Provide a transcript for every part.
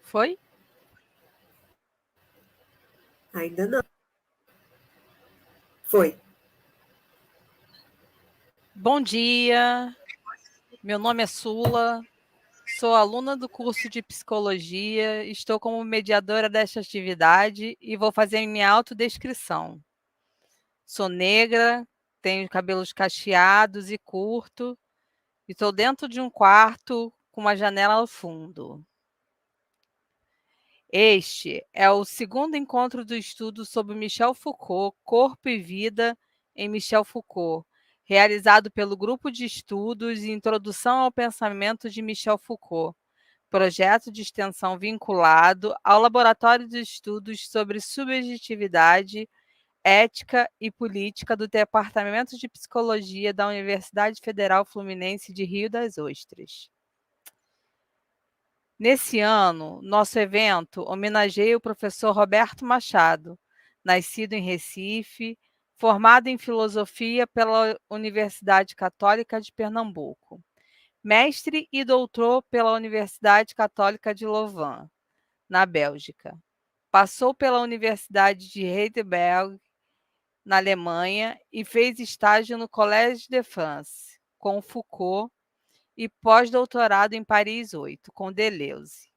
Foi? Ainda não. Foi. Bom dia, meu nome é Sula, sou aluna do curso de Psicologia, estou como mediadora desta atividade e vou fazer minha autodescrição. Sou negra, tenho cabelos cacheados e curto, e estou dentro de um quarto com uma janela ao fundo. Este é o segundo encontro do estudo sobre Michel Foucault, Corpo e Vida em Michel Foucault, realizado pelo Grupo de Estudos e Introdução ao Pensamento de Michel Foucault, projeto de extensão vinculado ao Laboratório de Estudos sobre Subjetividade, Ética e Política do Departamento de Psicologia da Universidade Federal Fluminense de Rio das Ostras. Nesse ano, nosso evento homenageia o professor Roberto Machado, nascido em Recife, formado em filosofia pela Universidade Católica de Pernambuco, mestre e doutor pela Universidade Católica de Louvain, na Bélgica. Passou pela Universidade de Heidelberg, na Alemanha, e fez estágio no Collège de France, com Foucault, e pós-doutorado em Paris 8, com Deleuze.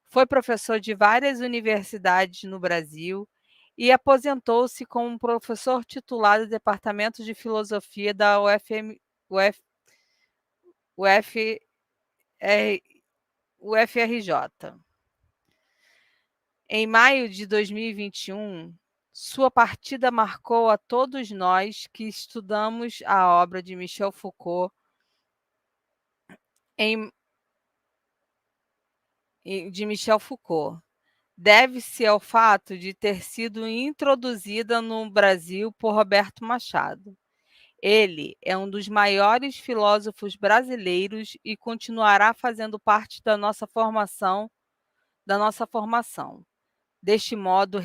Foi professor de várias universidades no Brasil e aposentou-se como professor titular do Departamento de Filosofia da UFRJ. Em maio de 2021, sua partida marcou a todos nós que estudamos a obra de Michel Foucault deve-se ao fato de ter sido introduzida no Brasil por Roberto Machado. Ele é um dos maiores filósofos brasileiros e continuará fazendo parte da nossa formação. Deste modo,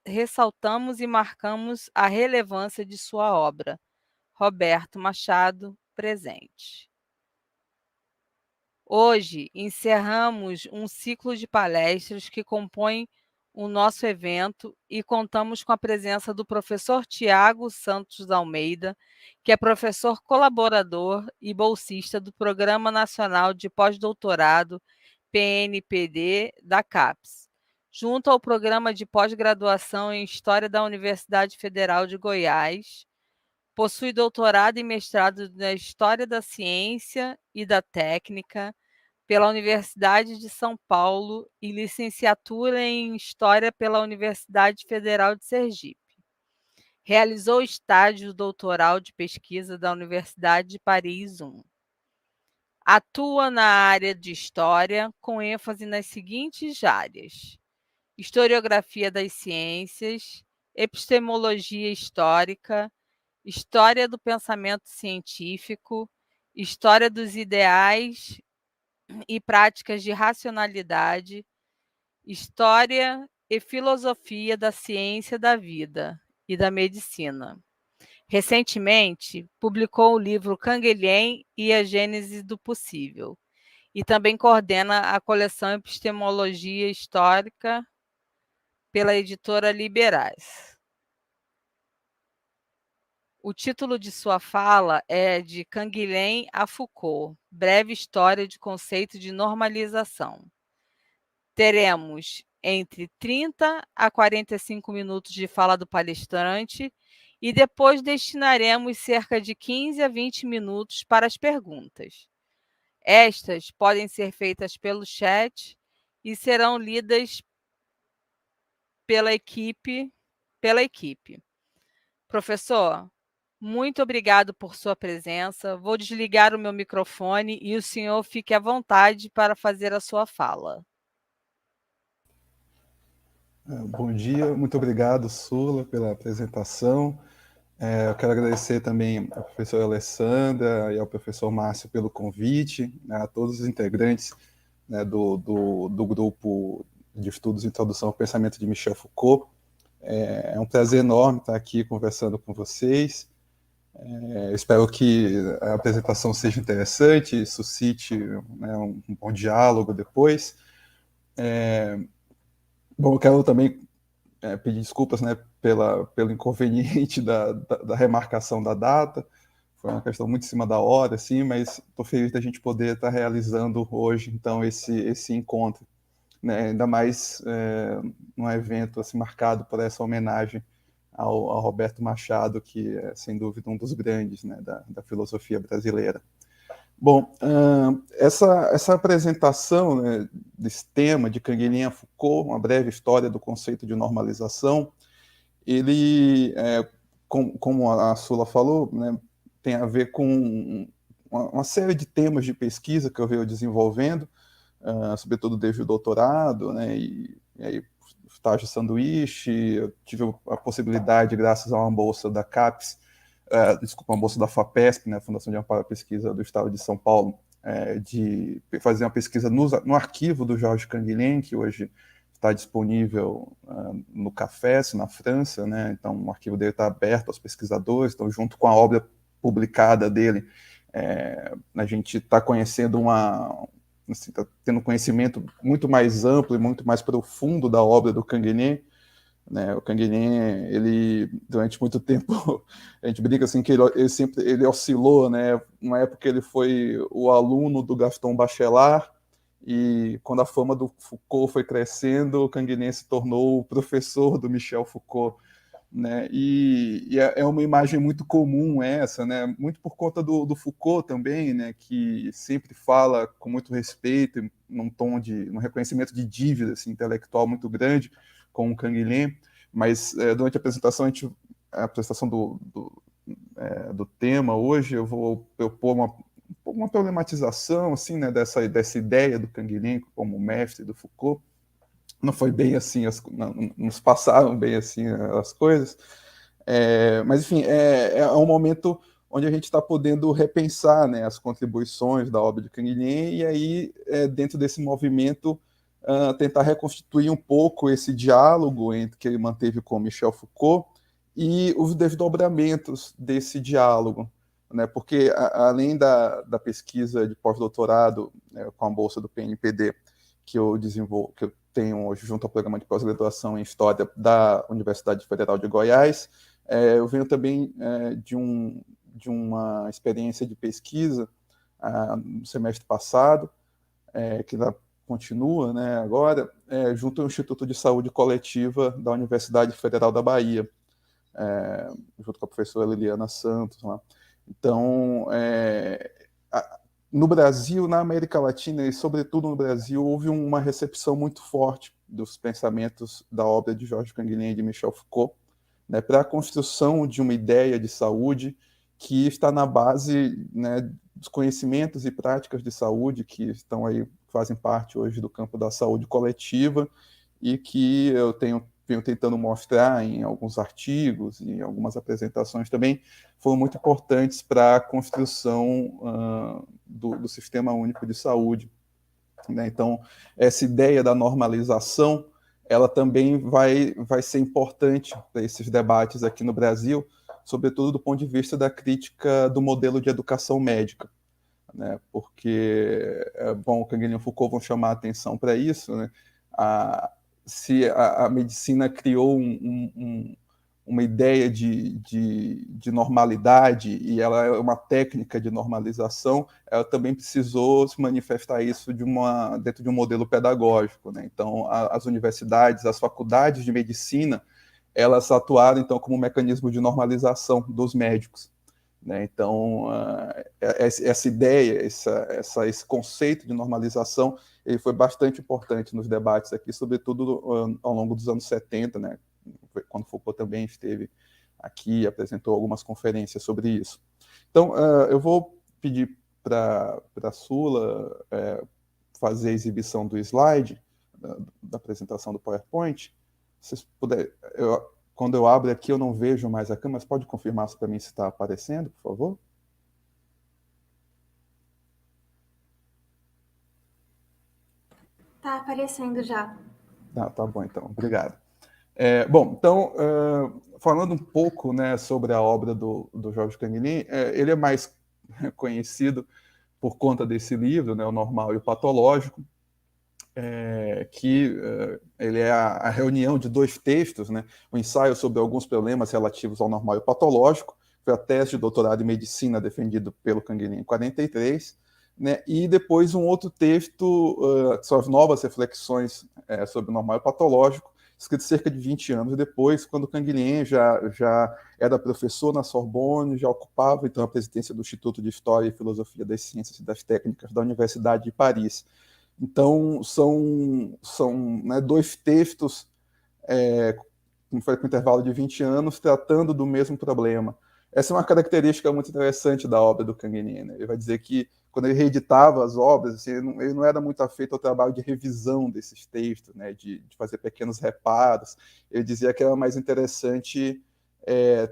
ressaltamos e marcamos a relevância de sua obra. Roberto Machado, presente. Hoje, encerramos um ciclo de palestras que compõe o nosso evento e contamos com a presença do professor Tiago Santos Almeida, que é professor colaborador e bolsista do Programa Nacional de Pós-Doutorado PNPD da CAPES, junto ao Programa de Pós-Graduação em História da Universidade Federal de Goiás. Possui doutorado e mestrado na História da Ciência e da Técnica pela Universidade de São Paulo e licenciatura em História pela Universidade Federal de Sergipe. Realizou estágio doutoral de pesquisa da Universidade de Paris 1. Atua na área de História, com ênfase nas seguintes áreas: historiografia das ciências, epistemologia histórica, história do pensamento científico, história dos ideais e práticas de racionalidade, história e filosofia da ciência da vida e da medicina. Recentemente, publicou o livro Canguilhem e a Gênese do Possível, e também coordena a coleção Epistemologia Histórica pela editora Liberais. O título de sua fala é De Canguilhem a Foucault, breve história de conceito de normalização. Teremos entre 30 a 45 minutos de fala do palestrante e depois destinaremos cerca de 15 a 20 minutos para as perguntas. Estas podem ser feitas pelo chat e serão lidas pela equipe. Professor, muito obrigado por sua presença. Vou desligar o meu microfone e o senhor fique à vontade para fazer a sua fala. Bom dia, muito obrigado, Sula, pela apresentação. Eu quero agradecer também à professora Alessandra e ao professor Márcio pelo convite, a todos os integrantes, né, do grupo de estudos Introdução ao Pensamento de Michel Foucault. É um prazer enorme estar aqui conversando com vocês. Eu espero que a apresentação seja interessante, suscite, né, um bom diálogo depois. Bom, eu quero também pedir desculpas, né, pelo inconveniente da remarcação da data. Foi uma questão muito em cima da hora, assim, mas estou feliz da gente poder estar realizando hoje, então, esse encontro, né, ainda mais num evento assim, marcado por essa homenagem ao Roberto Machado, que é, sem dúvida, um dos grandes, né, da filosofia brasileira. Bom, essa apresentação, né, desse tema de Canguilhem Foucault, uma breve história do conceito de normalização, ele, como a Sula falou, né, tem a ver com uma série de temas de pesquisa que eu venho desenvolvendo, sobretudo desde o doutorado, né, e aí estágio sanduíche. Eu tive a possibilidade, graças a uma bolsa da CAPES, desculpa, uma bolsa da FAPESP, né, Fundação de Amparo à Pesquisa do Estado de São Paulo, de fazer uma pesquisa no arquivo do Georges Canguilhem, que hoje está disponível no CAFES, na França, né, então o arquivo dele está aberto aos pesquisadores, então junto com a obra publicada dele, a gente está conhecendo assim, tá tendo conhecimento muito mais amplo e muito mais profundo da obra do Canguilhem, né? O Canguilhem, ele durante muito tempo a gente brinca assim que ele oscilou, né? Uma época ele foi o aluno do Gaston Bachelard, e quando a fama do Foucault foi crescendo, o Canguilhem se tornou o professor do Michel Foucault, né? E é uma imagem muito comum essa, né? Muito por conta do Foucault também, né? Que sempre fala com muito respeito, num reconhecimento de dívida assim, intelectual muito grande com o Canguilhem, mas durante a apresentação, a apresentação do tema hoje, eu vou propor uma problematização assim, né? Dessa ideia do Canguilhem como mestre do Foucault. Não foi bem assim, não se passaram bem assim as coisas, mas enfim, é um momento onde a gente está podendo repensar, né, as contribuições da obra de Canguilhem, e aí, dentro desse movimento, tentar reconstituir um pouco esse diálogo que ele manteve com Michel Foucault e os desdobramentos desse diálogo, né, porque além da pesquisa de pós-doutorado, né, com a bolsa do PNPD, que eu tenho hoje junto ao programa de pós-graduação em História da Universidade Federal de Goiás, eu venho também de uma experiência de pesquisa no semestre passado, que continua, né, agora, junto ao Instituto de Saúde Coletiva da Universidade Federal da Bahia, junto com a professora Liliana Santos lá. Então, no Brasil, na América Latina e sobretudo no Brasil, houve uma recepção muito forte dos pensamentos da obra de Georges Canguilhem e de Michel Foucault, né, para a construção de uma ideia de saúde que está na base, né, dos conhecimentos e práticas de saúde que estão aí, fazem parte hoje do campo da saúde coletiva, e que eu venho tentando mostrar em alguns artigos e em algumas apresentações também, foram muito importantes para a construção do Sistema Único de Saúde, né? Então, essa ideia da normalização, ela também vai ser importante para esses debates aqui no Brasil, sobretudo do ponto de vista da crítica do modelo de educação médica, né? Porque, bom, o Canguilhem e o Foucault vão chamar a atenção para isso, né? Se a medicina criou uma ideia de normalidade, e ela é uma técnica de normalização, ela também precisou se manifestar isso dentro de um modelo pedagógico, né? Então, as universidades, as faculdades de medicina, elas atuaram, então, como um mecanismo de normalização dos médicos, né? Então, essa ideia, esse conceito de normalização, ele foi bastante importante nos debates aqui, sobretudo ao longo dos anos 70, né? Quando Foucault também esteve aqui, apresentou algumas conferências sobre isso. Então, eu vou pedir para a Sula fazer a exibição do slide, da apresentação do PowerPoint. Se vocês puderem, quando eu abro aqui, eu não vejo mais a câmera, mas pode confirmar para mim se está aparecendo, por favor? Está aparecendo já. Tá bom, então. Obrigado. Bom, então, falando um pouco, né, sobre a obra do Georges Canguilhem, ele é mais conhecido por conta desse livro, né, O Normal e o Patológico, ele é a reunião de dois textos, né? O ensaio sobre alguns problemas relativos ao normal e patológico, foi a tese de doutorado em medicina defendido pelo Canguilhem em 43, né? E depois um outro texto, que são as novas reflexões sobre o normal e patológico, escrito cerca de 20 anos depois, quando o Canguilhem já era professor na Sorbonne, já ocupava então a presidência do Instituto de História e Filosofia das Ciências e das Técnicas da Universidade de Paris. Então, são né, dois textos com intervalo de 20 anos tratando do mesmo problema. Essa é uma característica muito interessante da obra do Canguilhem, né? Ele vai dizer que, quando ele reeditava as obras, assim, ele não era muito afeito ao trabalho de revisão desses textos, né? de fazer pequenos reparos. Ele dizia que era mais interessante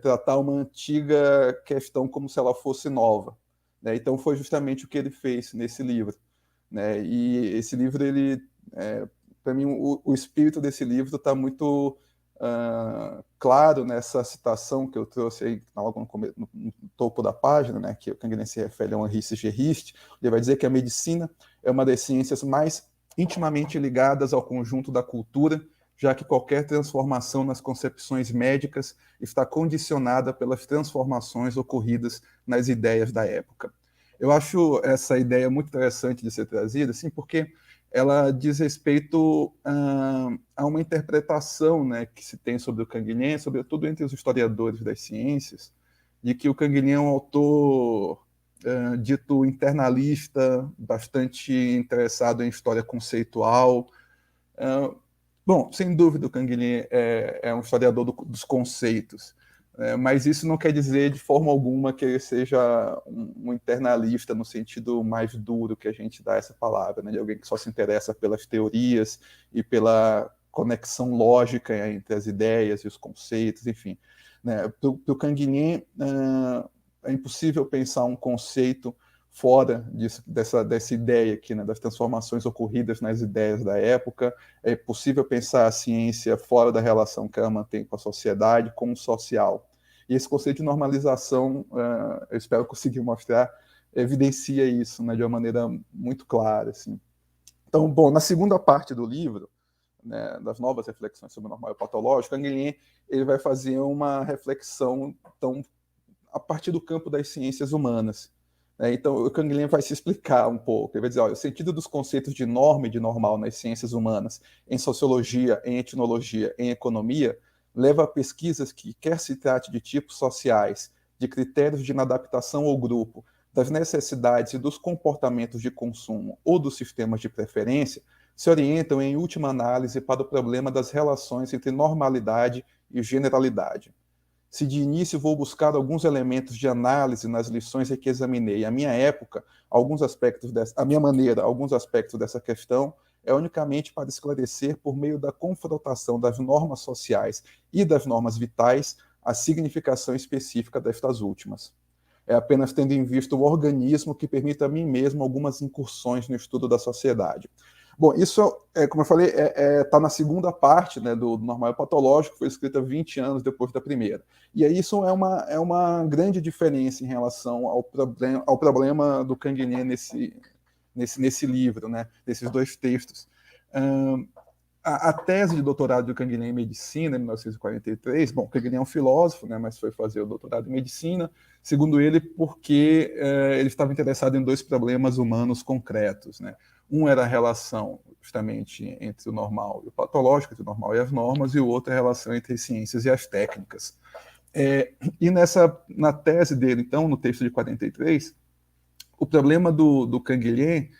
tratar uma antiga questão como se ela fosse nova, né? Então, foi justamente o que ele fez nesse livro, né? E esse livro, para mim, o espírito desse livro está muito claro nessa citação que eu trouxe aí logo no topo da página, né, que o Canguilhem se refere a Henri Sigerist. Ele vai dizer que a medicina é uma das ciências mais intimamente ligadas ao conjunto da cultura, já que qualquer transformação nas concepções médicas está condicionada pelas transformações ocorridas nas ideias da época. Eu acho essa ideia muito interessante de ser trazida, assim, porque ela diz respeito a uma interpretação, né, que se tem sobre o Canguilhem, sobretudo entre os historiadores das ciências, de que o Canguilhem é um autor dito internalista, bastante interessado em história conceitual. Bom, sem dúvida o Canguilhem é um historiador dos conceitos, mas isso não quer dizer de forma alguma que ele seja um internalista no sentido mais duro que a gente dá essa palavra, né? De alguém que só se interessa pelas teorias e pela conexão lógica entre as ideias e os conceitos, enfim. Né? Para o Canguilhem, é impossível pensar um conceito fora dessa ideia aqui, né? Das transformações ocorridas nas ideias da época. É possível pensar a ciência fora da relação que ela mantém com a sociedade, como social. E esse conceito de normalização, eu espero conseguir mostrar, evidencia isso, né, de uma maneira muito clara, assim. Então, bom, na segunda parte do livro, né, das novas reflexões sobre o normal e o patológico, Canguilhem ele vai fazer uma reflexão então, a partir do campo das ciências humanas. Então, o Canguilhem vai se explicar um pouco. Ele vai dizer, olha, o sentido dos conceitos de norma e de normal nas ciências humanas, em sociologia, em etnologia, em economia, leva a pesquisas que, quer se trate de tipos sociais, de critérios de inadaptação ao grupo, das necessidades e dos comportamentos de consumo ou dos sistemas de preferência, se orientam, em última análise, para o problema das relações entre normalidade e generalidade. Se de início vou buscar alguns elementos de análise nas lições em que examinei a minha época, a minha maneira, alguns aspectos dessa questão, é unicamente para esclarecer, por meio da confrontação das normas sociais e das normas vitais, a significação específica destas últimas. É apenas tendo em vista o organismo que permite a mim mesmo algumas incursões no estudo da sociedade. Bom, isso, como eu falei, está na segunda parte, né, do Normal e Patológico, que foi escrita 20 anos depois da primeira. E aí isso é uma grande diferença em relação ao problema do Canguilhem nesse livro, né, desses dois textos. A tese de doutorado do Canguilhem em Medicina, em 1943, bom, Canguilhem é um filósofo, né, mas foi fazer o doutorado em Medicina, segundo ele, porque ele estava interessado em dois problemas humanos concretos, né. Um era a relação, justamente, entre o normal e o patológico, entre o normal e as normas, e o outro é a relação entre as ciências e as técnicas. E na tese dele, então, no texto de 43, o problema do Canguilhem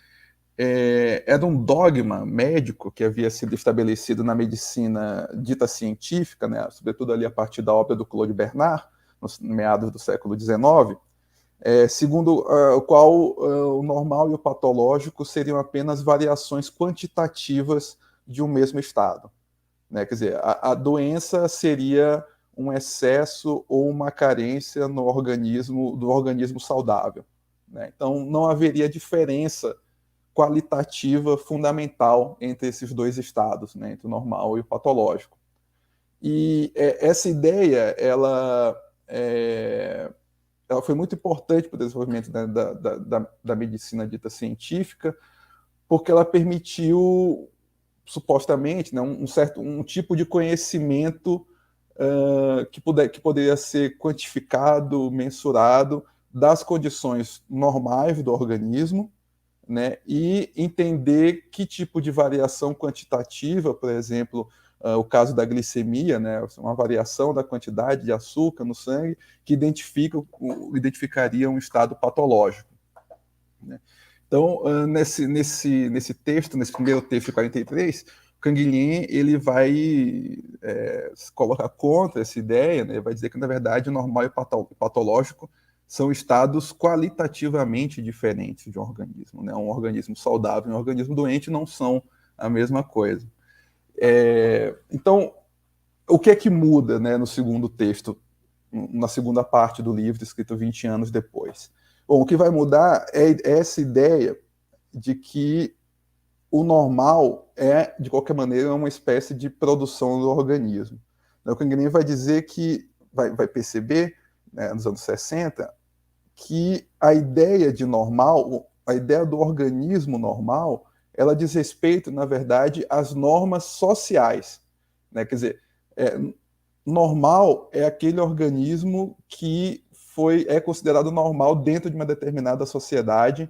era um dogma médico que havia sido estabelecido na medicina dita científica, né, sobretudo ali a partir da obra do Claude Bernard, nos meados do século XIX, segundo o qual o normal e o patológico seriam apenas variações quantitativas de um mesmo estado, né? Quer dizer, a doença seria um excesso ou uma carência do organismo saudável, né? Então, não haveria diferença qualitativa fundamental entre esses dois estados, né? Entre o normal e o patológico. E essa ideia, ela foi muito importante para o desenvolvimento da medicina dita científica, porque ela permitiu supostamente, né, um tipo de conhecimento que poderia ser quantificado, mensurado das condições normais do organismo, né, e entender que tipo de variação quantitativa, por exemplo, o caso da glicemia, né, uma variação da quantidade de açúcar no sangue, que identificaria um estado patológico, né. Então, nesse texto, nesse primeiro texto de 43, Canguilhem ele vai se colocar contra essa ideia, né, vai dizer que, na verdade, o normal e patológico são estados qualitativamente diferentes de um organismo, né? Um organismo saudável e um organismo doente não são a mesma coisa. Então, o que é que muda, né, no segundo texto, na segunda parte do livro, escrito 20 anos depois? Bom, o que vai mudar é essa ideia de que o normal de qualquer maneira, uma espécie de produção do organismo. O Canguilhem vai dizer que, vai perceber, né, nos anos 60, que a ideia de normal, a ideia do organismo normal, ela diz respeito, na verdade, às normas sociais, né? Quer dizer, normal é aquele organismo que é considerado normal dentro de uma determinada sociedade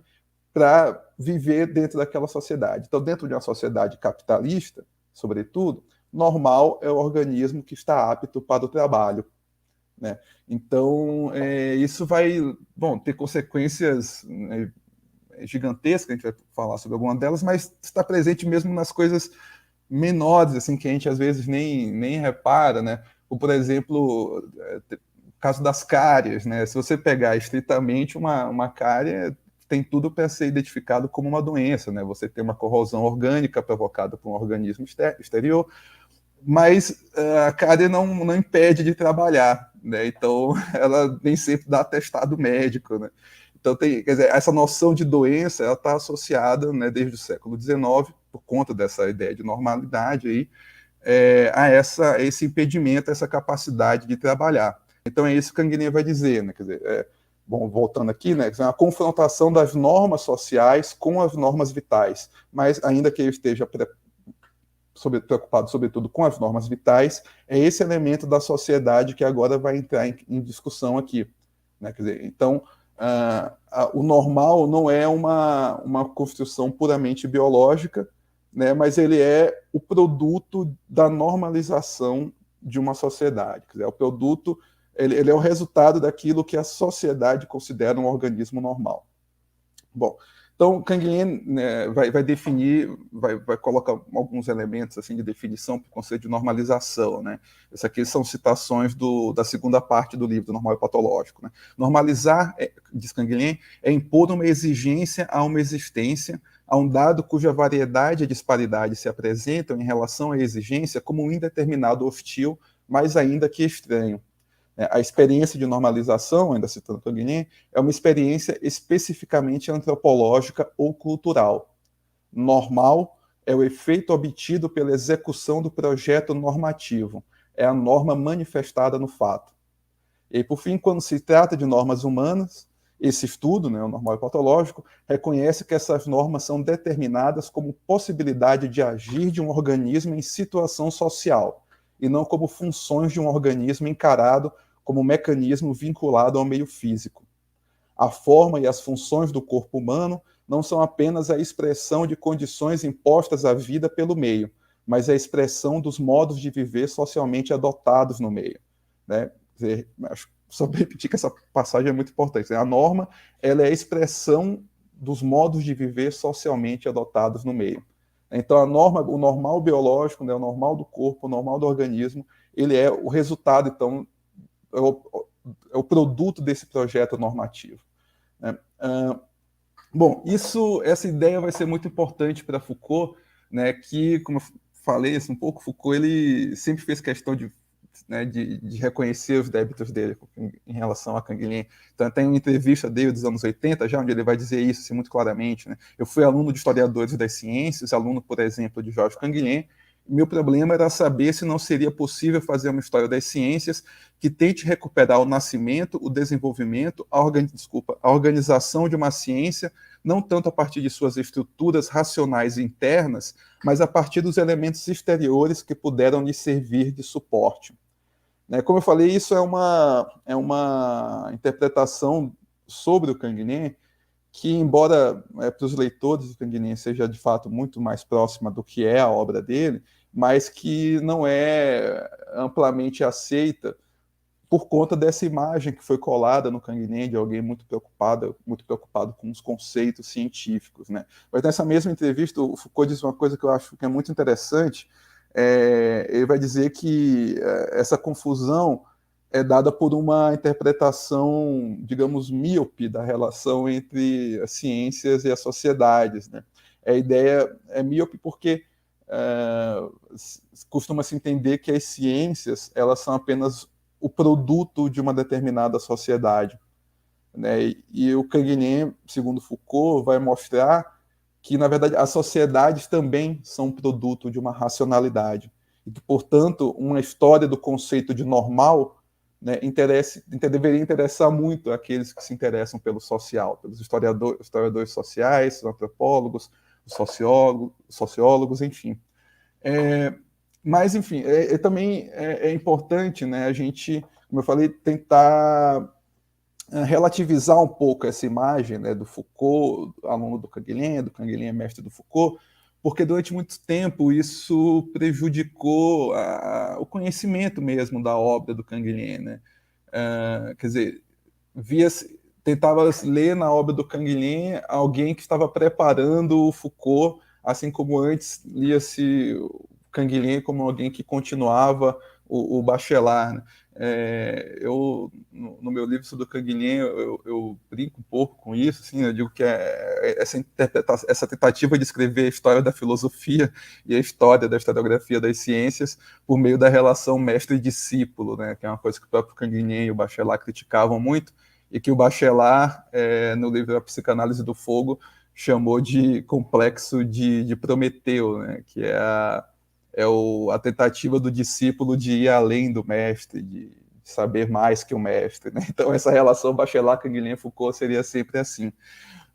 para viver dentro daquela sociedade. Então, dentro de uma sociedade capitalista, sobretudo, normal é o organismo que está apto para o trabalho, né? Então, isso vai ter consequências, né, gigantescas, a gente vai falar sobre alguma delas, mas está presente mesmo nas coisas menores, assim, que a gente às vezes nem repara, né? Ou, por exemplo, o caso das cáries, né? Se você pegar estritamente uma cárie, tem tudo para ser identificado como uma doença, né? Você tem uma corrosão orgânica provocada por um organismo exterior, mas a cárie não impede de trabalhar, né? Então, ela nem sempre dá atestado médico, né? Então, quer dizer, essa noção de doença está associada, né, desde o século XIX, por conta dessa ideia de normalidade, aí, a esse impedimento, a essa capacidade de trabalhar. Então, é isso que Canguilhem vai dizer, né? Quer dizer, bom, voltando aqui, né, a confrontação das normas sociais com as normas vitais, mas ainda que ele esteja preocupado sobretudo com as normas vitais, é esse elemento da sociedade que agora vai entrar em discussão aqui, né? Quer dizer, então, o normal não é uma construção puramente biológica, né, mas ele é o produto da normalização de uma sociedade. Quer dizer, o produto, ele é o resultado daquilo que a sociedade considera um organismo normal. Bom, então, Canguilhem, né, vai definir, vai colocar alguns elementos assim de definição para o conceito de normalização, né? Essas aqui são citações da segunda parte do livro, do Normal e Patológico, né? Normalizar, diz Canguilhem, é impor uma exigência a uma existência, a um dado cuja variedade e disparidade se apresentam em relação à exigência como um indeterminado hostil, mais ainda que estranho. A experiência de normalização, ainda citando Canguilhem, é uma experiência especificamente antropológica ou cultural. Normal é o efeito obtido pela execução do projeto normativo, é a norma manifestada no fato. E, por fim, quando se trata de normas humanas, esse estudo, né, o normal e patológico, reconhece que essas normas são determinadas como possibilidade de agir de um organismo em situação social, e não como funções de um organismo encarado como um mecanismo vinculado ao meio físico. A forma e as funções do corpo humano não são apenas a expressão de condições impostas à vida pelo meio, mas a expressão dos modos de viver socialmente adotados no meio, né? Só para repetir que essa passagem é muito importante. A norma, ela é a expressão dos modos de viver socialmente adotados no meio. Então, o normal biológico, né, o normal do corpo, o normal do organismo, ele é o resultado, então, é o produto desse projeto normativo, né? Bom, essa ideia vai ser muito importante para Foucault, né, que, como eu falei um pouco, Foucault ele sempre fez questão de reconhecer os débitos dele em relação a Canguilhem. Então, tem uma entrevista dele dos anos 80, já, onde ele vai dizer isso assim, muito claramente, né? Eu fui aluno de historiadores das ciências, aluno, por exemplo, de Georges Canguilhem, Meu problema era saber se não seria possível fazer uma história das ciências que tente recuperar o nascimento, o desenvolvimento, a organização de uma ciência, não tanto a partir de suas estruturas racionais internas, mas a partir dos elementos exteriores que puderam lhe servir de suporte. Como eu falei, isso é uma interpretação sobre o Canguilhem que, embora para os leitores o Canguilhem seja de fato muito mais próxima do que é a obra dele, mas que não é amplamente aceita por conta dessa imagem que foi colada no Canguilhem de alguém muito preocupado com os conceitos científicos, né? Mas nessa mesma entrevista, o Foucault diz uma coisa que eu acho que é muito interessante. Ele vai dizer que essa confusão é dada por uma interpretação, digamos, míope da relação entre as ciências e as sociedades, né? A ideia é míope porque costuma-se entender que as ciências elas são apenas o produto de uma determinada sociedade, né? E o Canguilhem, segundo Foucault, vai mostrar que, na verdade, as sociedades também são produto de uma racionalidade e que, portanto, uma história do conceito de normal, né, deveria interessar muito àqueles que se interessam pelo social, pelos historiadores sociais, os antropólogos, os sociólogos, enfim. Mas, enfim, também é importante, né, a gente, como eu falei, tentar relativizar um pouco essa imagem, né, do Foucault, aluno do Canguilhem é mestre do Foucault, porque durante muito tempo isso prejudicou o conhecimento mesmo da obra do Canguilhem, né? Quer dizer, tentava ler na obra do Canguilhem alguém que estava preparando o Foucault, assim como antes lia-se o Canguilhem como alguém que continuava o Bachelard, né? No meu livro sobre o Canguilhem, eu brinco um pouco com isso, assim, eu digo que essa tentativa de escrever a história da filosofia e a história da historiografia das ciências por meio da relação mestre-discípulo, né, que é uma coisa que o próprio Canguilhem e o Bachelard criticavam muito, e que o Bachelard, no livro A Psicanálise do Fogo, chamou de complexo de Prometeu, né, que é a tentativa do discípulo de ir além do mestre, de saber mais que o mestre, né? Então, essa relação Bachelard, Canguilhem e Foucault seria sempre assim,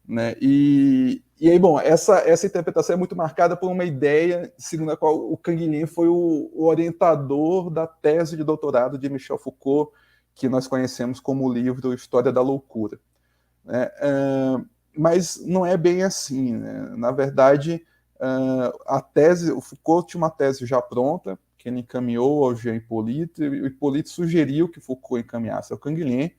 né? E aí, bom, essa interpretação é muito marcada por uma ideia segundo a qual o Canguilhem foi o orientador da tese de doutorado de Michel Foucault, que nós conhecemos como o livro História da Loucura, né? Mas não é bem assim, né? Na verdade, a tese, o Foucault tinha uma tese já pronta, que ele encaminhou ao Jean Hippolyte, e o Hippolyte sugeriu que Foucault encaminhasse ao Canguilhem,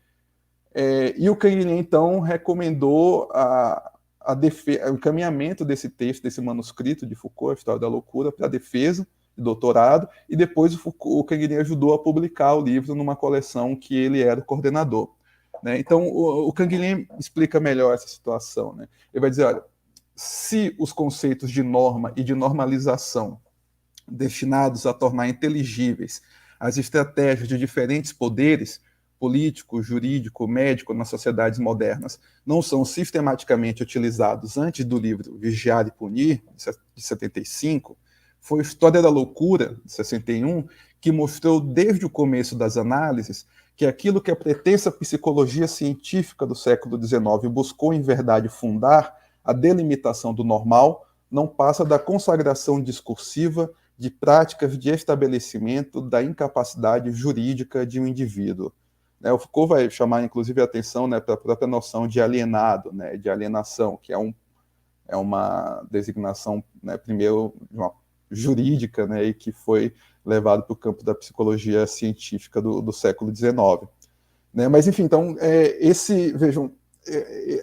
e o Canguilhem, então, recomendou o encaminhamento desse texto, desse manuscrito de Foucault, A História da Loucura, para a defesa de doutorado, e depois o Canguilhem ajudou a publicar o livro numa coleção que ele era o coordenador, né? Então, o Canguilhem explica melhor essa situação, né? Ele vai dizer, olha, se os conceitos de norma e de normalização destinados a tornar inteligíveis as estratégias de diferentes poderes, político, jurídico, médico, nas sociedades modernas, não são sistematicamente utilizados antes do livro Vigiar e Punir, de 75, foi a História da Loucura, de 61, que mostrou desde o começo das análises que aquilo que a pretensa psicologia científica do século XIX buscou em verdade fundar, a delimitação do normal, não passa da consagração discursiva de práticas de estabelecimento da incapacidade jurídica de um indivíduo. O Foucault vai chamar, inclusive, a atenção, né, para a própria noção de alienado, né, de alienação, que é uma designação, né, primeiro, jurídica, né, e que foi levado para o campo da psicologia científica do século XIX. Né? Mas, enfim, então, vejam,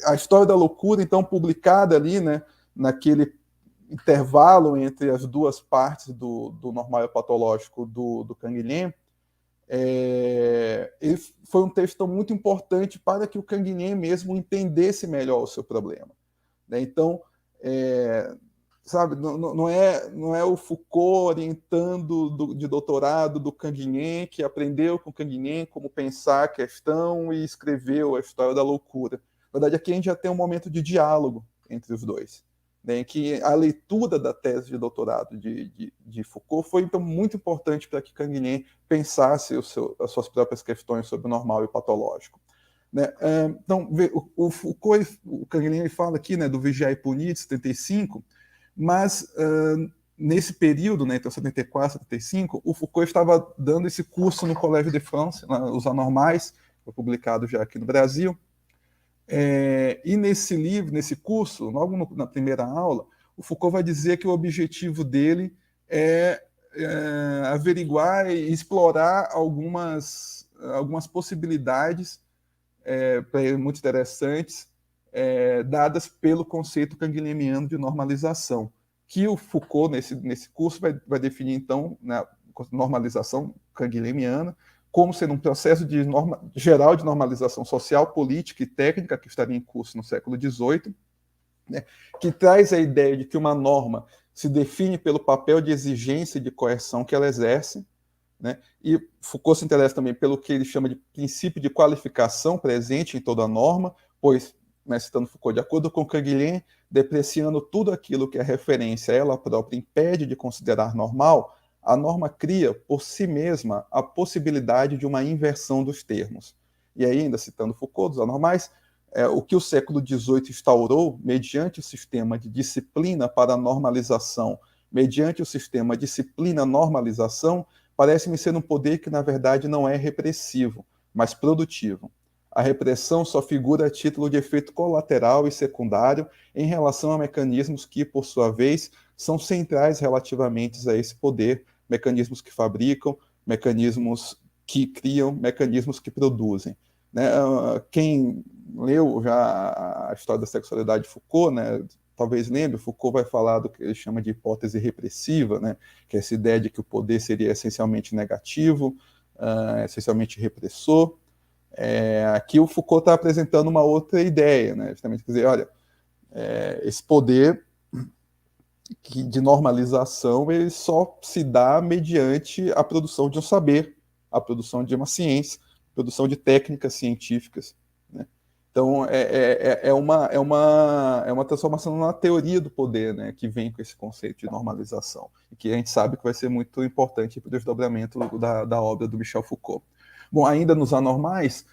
a História da Loucura, então, publicada ali, né, naquele intervalo entre as duas partes do normal e patológico do Canguilhem, ele foi um texto muito importante para que o Canguilhem mesmo entendesse melhor o seu problema, né? Então, sabe, não é o Foucault orientando de doutorado do Canguilhem, que aprendeu com o Canguilhem como pensar a questão e escreveu A História da Loucura. Na verdade, aqui a gente já tem um momento de diálogo entre os dois, né, que a leitura da tese de doutorado de Foucault foi, então, muito importante para que Canguilhem pensasse as suas próprias questões sobre o normal e o patológico. Né? Então, o Foucault, o Canguilhem fala aqui, né, do Vigiar e Punir, de 75, mas nesse período, né, então 74, 75, o Foucault estava dando esse curso no Collège de France, Os Anormais, foi publicado já aqui no Brasil. E nesse livro, nesse curso, logo na primeira aula, o Foucault vai dizer que o objetivo dele é averiguar e explorar algumas possibilidades muito interessantes dadas pelo conceito canguilhemiano de normalização, que o Foucault, nesse curso, vai definir, então, na normalização canguilhemiana, como sendo um processo geral de normalização social, política e técnica que estaria em curso no século XVIII, né, que traz a ideia de que uma norma se define pelo papel de exigência e de coerção que ela exerce, né, e Foucault se interessa também pelo que ele chama de princípio de qualificação presente em toda norma, pois, né, citando Foucault, de acordo com Canguilhem, depreciando tudo aquilo que a referência a ela própria impede de considerar normal, a norma cria, por si mesma, a possibilidade de uma inversão dos termos. E ainda, citando Foucault, dos anormais, o que o século XVIII instaurou, mediante o sistema de disciplina para a normalização, mediante o sistema disciplina-normalização, parece-me ser um poder que, na verdade, não é repressivo, mas produtivo. A repressão só figura a título de efeito colateral e secundário em relação a mecanismos que, por sua vez, são centrais relativamente a esse poder, mecanismos que fabricam, mecanismos que criam, mecanismos que produzem. Né? Quem leu já a história da sexualidade de Foucault, né, talvez lembre, Foucault vai falar do que ele chama de hipótese repressiva, né, que é essa ideia de que o poder seria essencialmente negativo, essencialmente repressor. Aqui o Foucault está apresentando uma outra ideia, né, justamente dizer, olha, esse poder de normalização ele só se dá mediante a produção de um saber, a produção de uma ciência, a produção de técnicas científicas, né? Então, é uma transformação na teoria do poder, né, que vem com esse conceito de normalização, e que a gente sabe que vai ser muito importante para o desdobramento da obra do Michel Foucault. Bom, ainda nos anormais,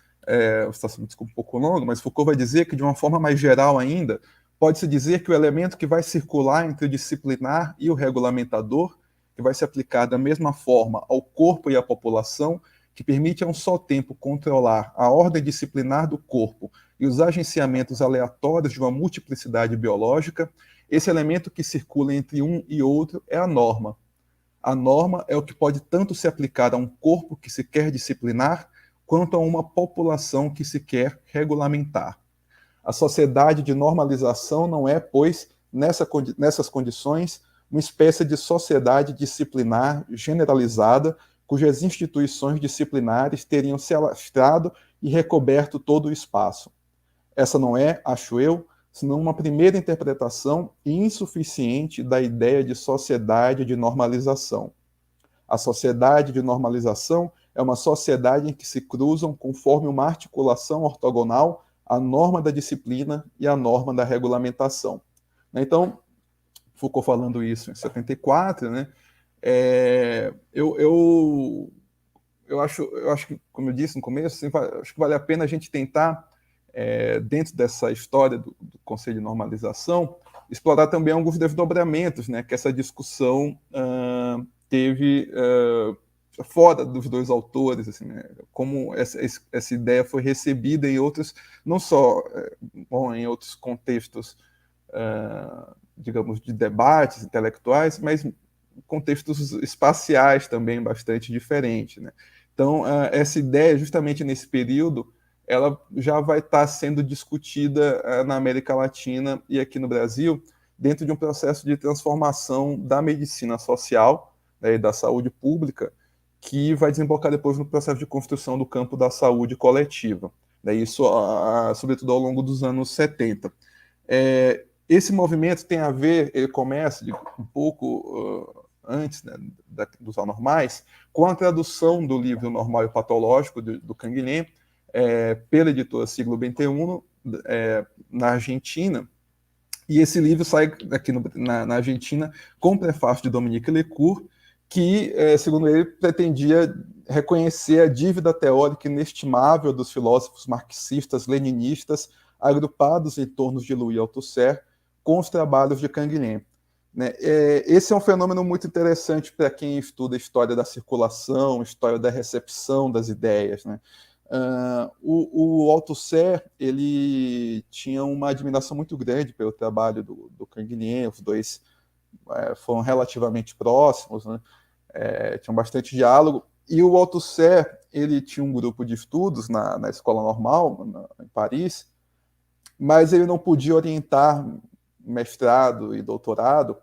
está sendo um pouco longo, mas Foucault vai dizer que, de uma forma mais geral ainda, pode-se dizer que o elemento que vai circular entre o disciplinar e o regulamentador, que vai se aplicar da mesma forma ao corpo e à população, que permite a um só tempo controlar a ordem disciplinar do corpo e os agenciamentos aleatórios de uma multiplicidade biológica, esse elemento que circula entre um e outro é a norma. A norma é o que pode tanto se aplicar a um corpo que se quer disciplinar, quanto a uma população que se quer regulamentar. A sociedade de normalização não é, pois, nessas condições, uma espécie de sociedade disciplinar generalizada, cujas instituições disciplinares teriam se alastrado e recoberto todo o espaço. Essa não é, acho eu, senão uma primeira interpretação insuficiente da ideia de sociedade de normalização. A sociedade de normalização é uma sociedade em que se cruzam, conforme uma articulação ortogonal, a norma da disciplina e a norma da regulamentação. Então, Foucault falando isso em 74, né, eu acho que, como eu disse no começo, assim, acho que vale a pena a gente tentar, dentro dessa história do conceito de normalização, explorar também alguns desdobramentos, né, que essa discussão teve fora dos dois autores, assim, né, como essa ideia foi recebida em outros, não só em outros contextos, digamos, de debates intelectuais, mas contextos espaciais também bastante diferentes, né? Então, essa ideia, justamente nesse período, ela já vai estar sendo discutida na América Latina e aqui no Brasil, dentro de um processo de transformação da medicina social, né, e da saúde pública, que vai desembocar depois no processo de construção do campo da saúde coletiva. Né, isso, sobretudo, ao longo dos anos 70. Esse movimento tem a ver, ele começa um pouco antes, né, dos anormais, com a tradução do livro Normal e Patológico, do Canguilhem, pela editora Siglo XXI, na Argentina, E esse livro sai aqui na Argentina com o prefácio de Dominique Lecourt, que, segundo ele, pretendia reconhecer a dívida teórica inestimável dos filósofos marxistas, leninistas, agrupados em torno de Louis Althusser, com os trabalhos de Canguilhem. Né? Esse é um fenômeno muito interessante para quem estuda história da circulação, história da recepção das ideias. Né? O Althusser, ele tinha uma admiração muito grande pelo trabalho do Canguilhem, os dois foram relativamente próximos, né? Tinham bastante diálogo, e o Althusser, ele tinha um grupo de estudos na escola normal, em Paris, mas ele não podia orientar mestrado e doutorado,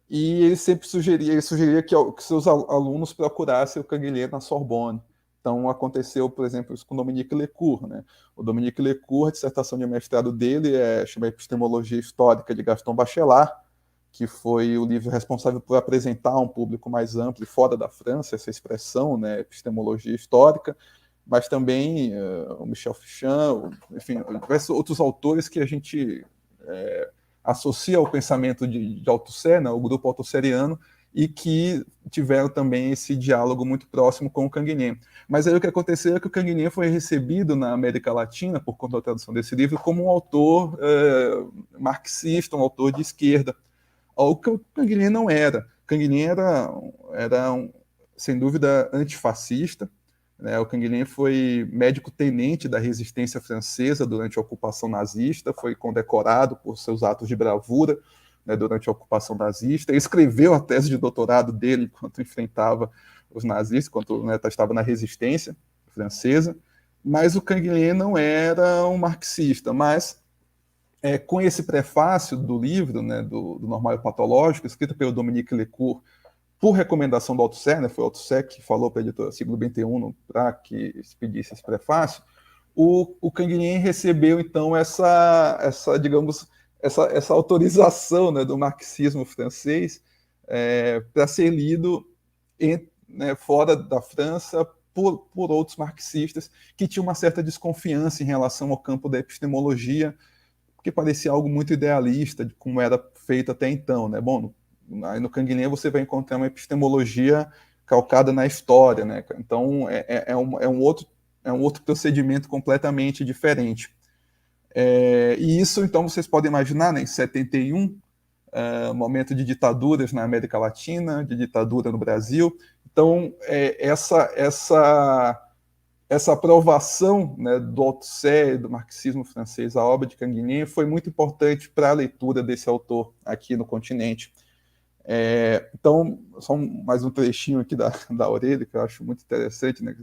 e ele sempre sugeria que seus alunos procurassem o Canguilhem na Sorbonne. Então, aconteceu, por exemplo, isso com o Dominique Lecourt. Né? O Dominique Lecourt, a dissertação de mestrado dele chama Epistemologia Histórica de Gaston Bachelard, que foi o livro responsável por apresentar a um público mais amplo e fora da França essa expressão, né, epistemologia histórica, mas também o Michel Fichand, enfim, diversos outros autores que a gente associa ao pensamento de Althusser, né, o grupo althusseriano, e que tiveram também esse diálogo muito próximo com o Canguilhem. Mas aí o que aconteceu é que o Canguilhem foi recebido na América Latina, por conta da tradução desse livro, como um autor marxista, um autor de esquerda. O que o Canguilhem não era. Canguilhem era sem dúvida, antifascista. Né? O Canguilhem foi médico-tenente da resistência francesa durante a ocupação nazista, foi condecorado por seus atos de bravura, né, durante a ocupação nazista. Ele escreveu a tese de doutorado dele enquanto enfrentava os nazistas, enquanto, né, estava na resistência francesa. Mas o Canguilhem não era um marxista, mas com esse prefácio do livro, né, do Normal e Patológico, escrito pelo Dominique Lecourt, por recomendação do Althusser, né, foi o Althusser que falou para a editora Siglo XXI para que expedisse esse prefácio, o Canguilhem recebeu, então, digamos, essa autorização, né, do marxismo francês para ser lido né, fora da França por outros marxistas que tinham uma certa desconfiança em relação ao campo da epistemologia, porque parecia algo muito idealista de como era feito até então, né? Bom, aí no Canguilhem você vai encontrar uma epistemologia calcada na história, né? Então é um outro procedimento completamente diferente. E isso, então, vocês podem imaginar, né, em 71, momento de ditaduras na América Latina, de ditadura no Brasil. Então, essa aprovação, né, do Althusser, do marxismo francês, a obra de Canguilhem, foi muito importante para a leitura desse autor aqui no continente. Então, só mais um trechinho aqui da orelha, que eu acho muito interessante, né?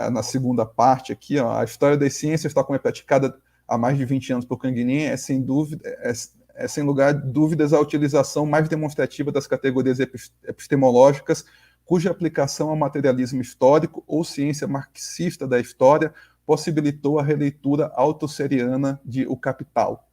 Na segunda parte aqui, ó, a história das ciências, tal como é praticada há mais de 20 anos por Canguilhem, sem lugar de dúvidas a utilização mais demonstrativa das categorias epistemológicas cuja aplicação ao materialismo histórico ou ciência marxista da história possibilitou a releitura althusseriana de O Capital.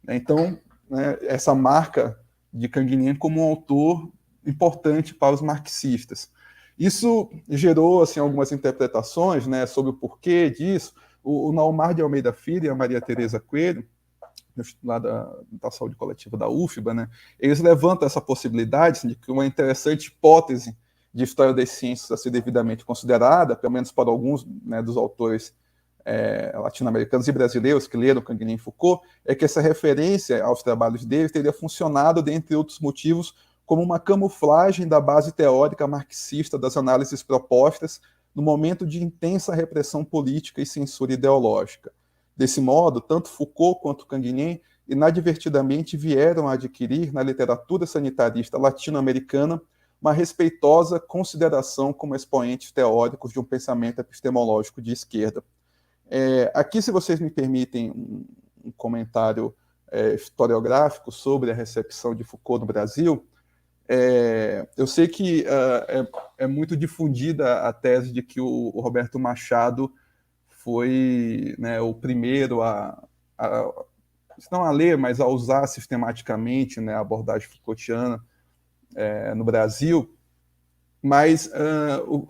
Então, né, essa marca de Canguilhem como um autor importante para os marxistas. Isso gerou assim, algumas interpretações, né, sobre o porquê disso. O Naumar de Almeida Filho e a Maria Tereza Coelho, lá da Saúde Coletiva da UFBA, né, eles levantam essa possibilidade de que uma interessante hipótese de história das ciências a ser devidamente considerada, pelo menos para alguns, né, dos autores latino-americanos e brasileiros que leram Canguilhem e Foucault, é que essa referência aos trabalhos deles teria funcionado, dentre outros motivos, como uma camuflagem da base teórica marxista das análises propostas no momento de intensa repressão política e censura ideológica. Desse modo, tanto Foucault quanto Canguilhem inadvertidamente vieram a adquirir na literatura sanitarista latino-americana uma respeitosa consideração como expoentes teóricos de um pensamento epistemológico de esquerda. Aqui, se vocês me permitem um comentário historiográfico sobre a recepção de Foucault no Brasil, eu sei que é muito difundida a tese de que o Roberto Machado foi, né, o primeiro não a ler, mas a usar sistematicamente, né, a abordagem Foucaultiana no Brasil, mas,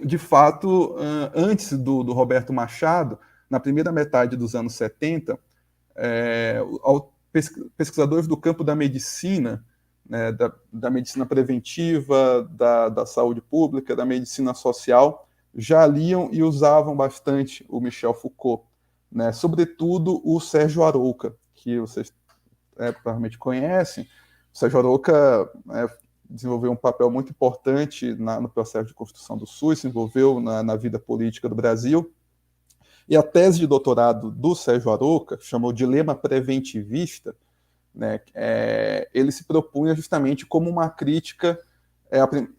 de fato, antes do Roberto Machado, na primeira metade dos anos 70, pesquisadores do campo da medicina, né, da medicina preventiva, da saúde pública, da medicina social, já liam e usavam bastante o Michel Foucault, né, sobretudo o Sérgio Arouca, que vocês provavelmente conhecem. O Sérgio Arouca desenvolveu um papel muito importante no processo de construção do SUS, se envolveu na vida política do Brasil. E a tese de doutorado do Sérgio Arouca, que chamou Dilema Preventivista, né, ele se propunha justamente como uma crítica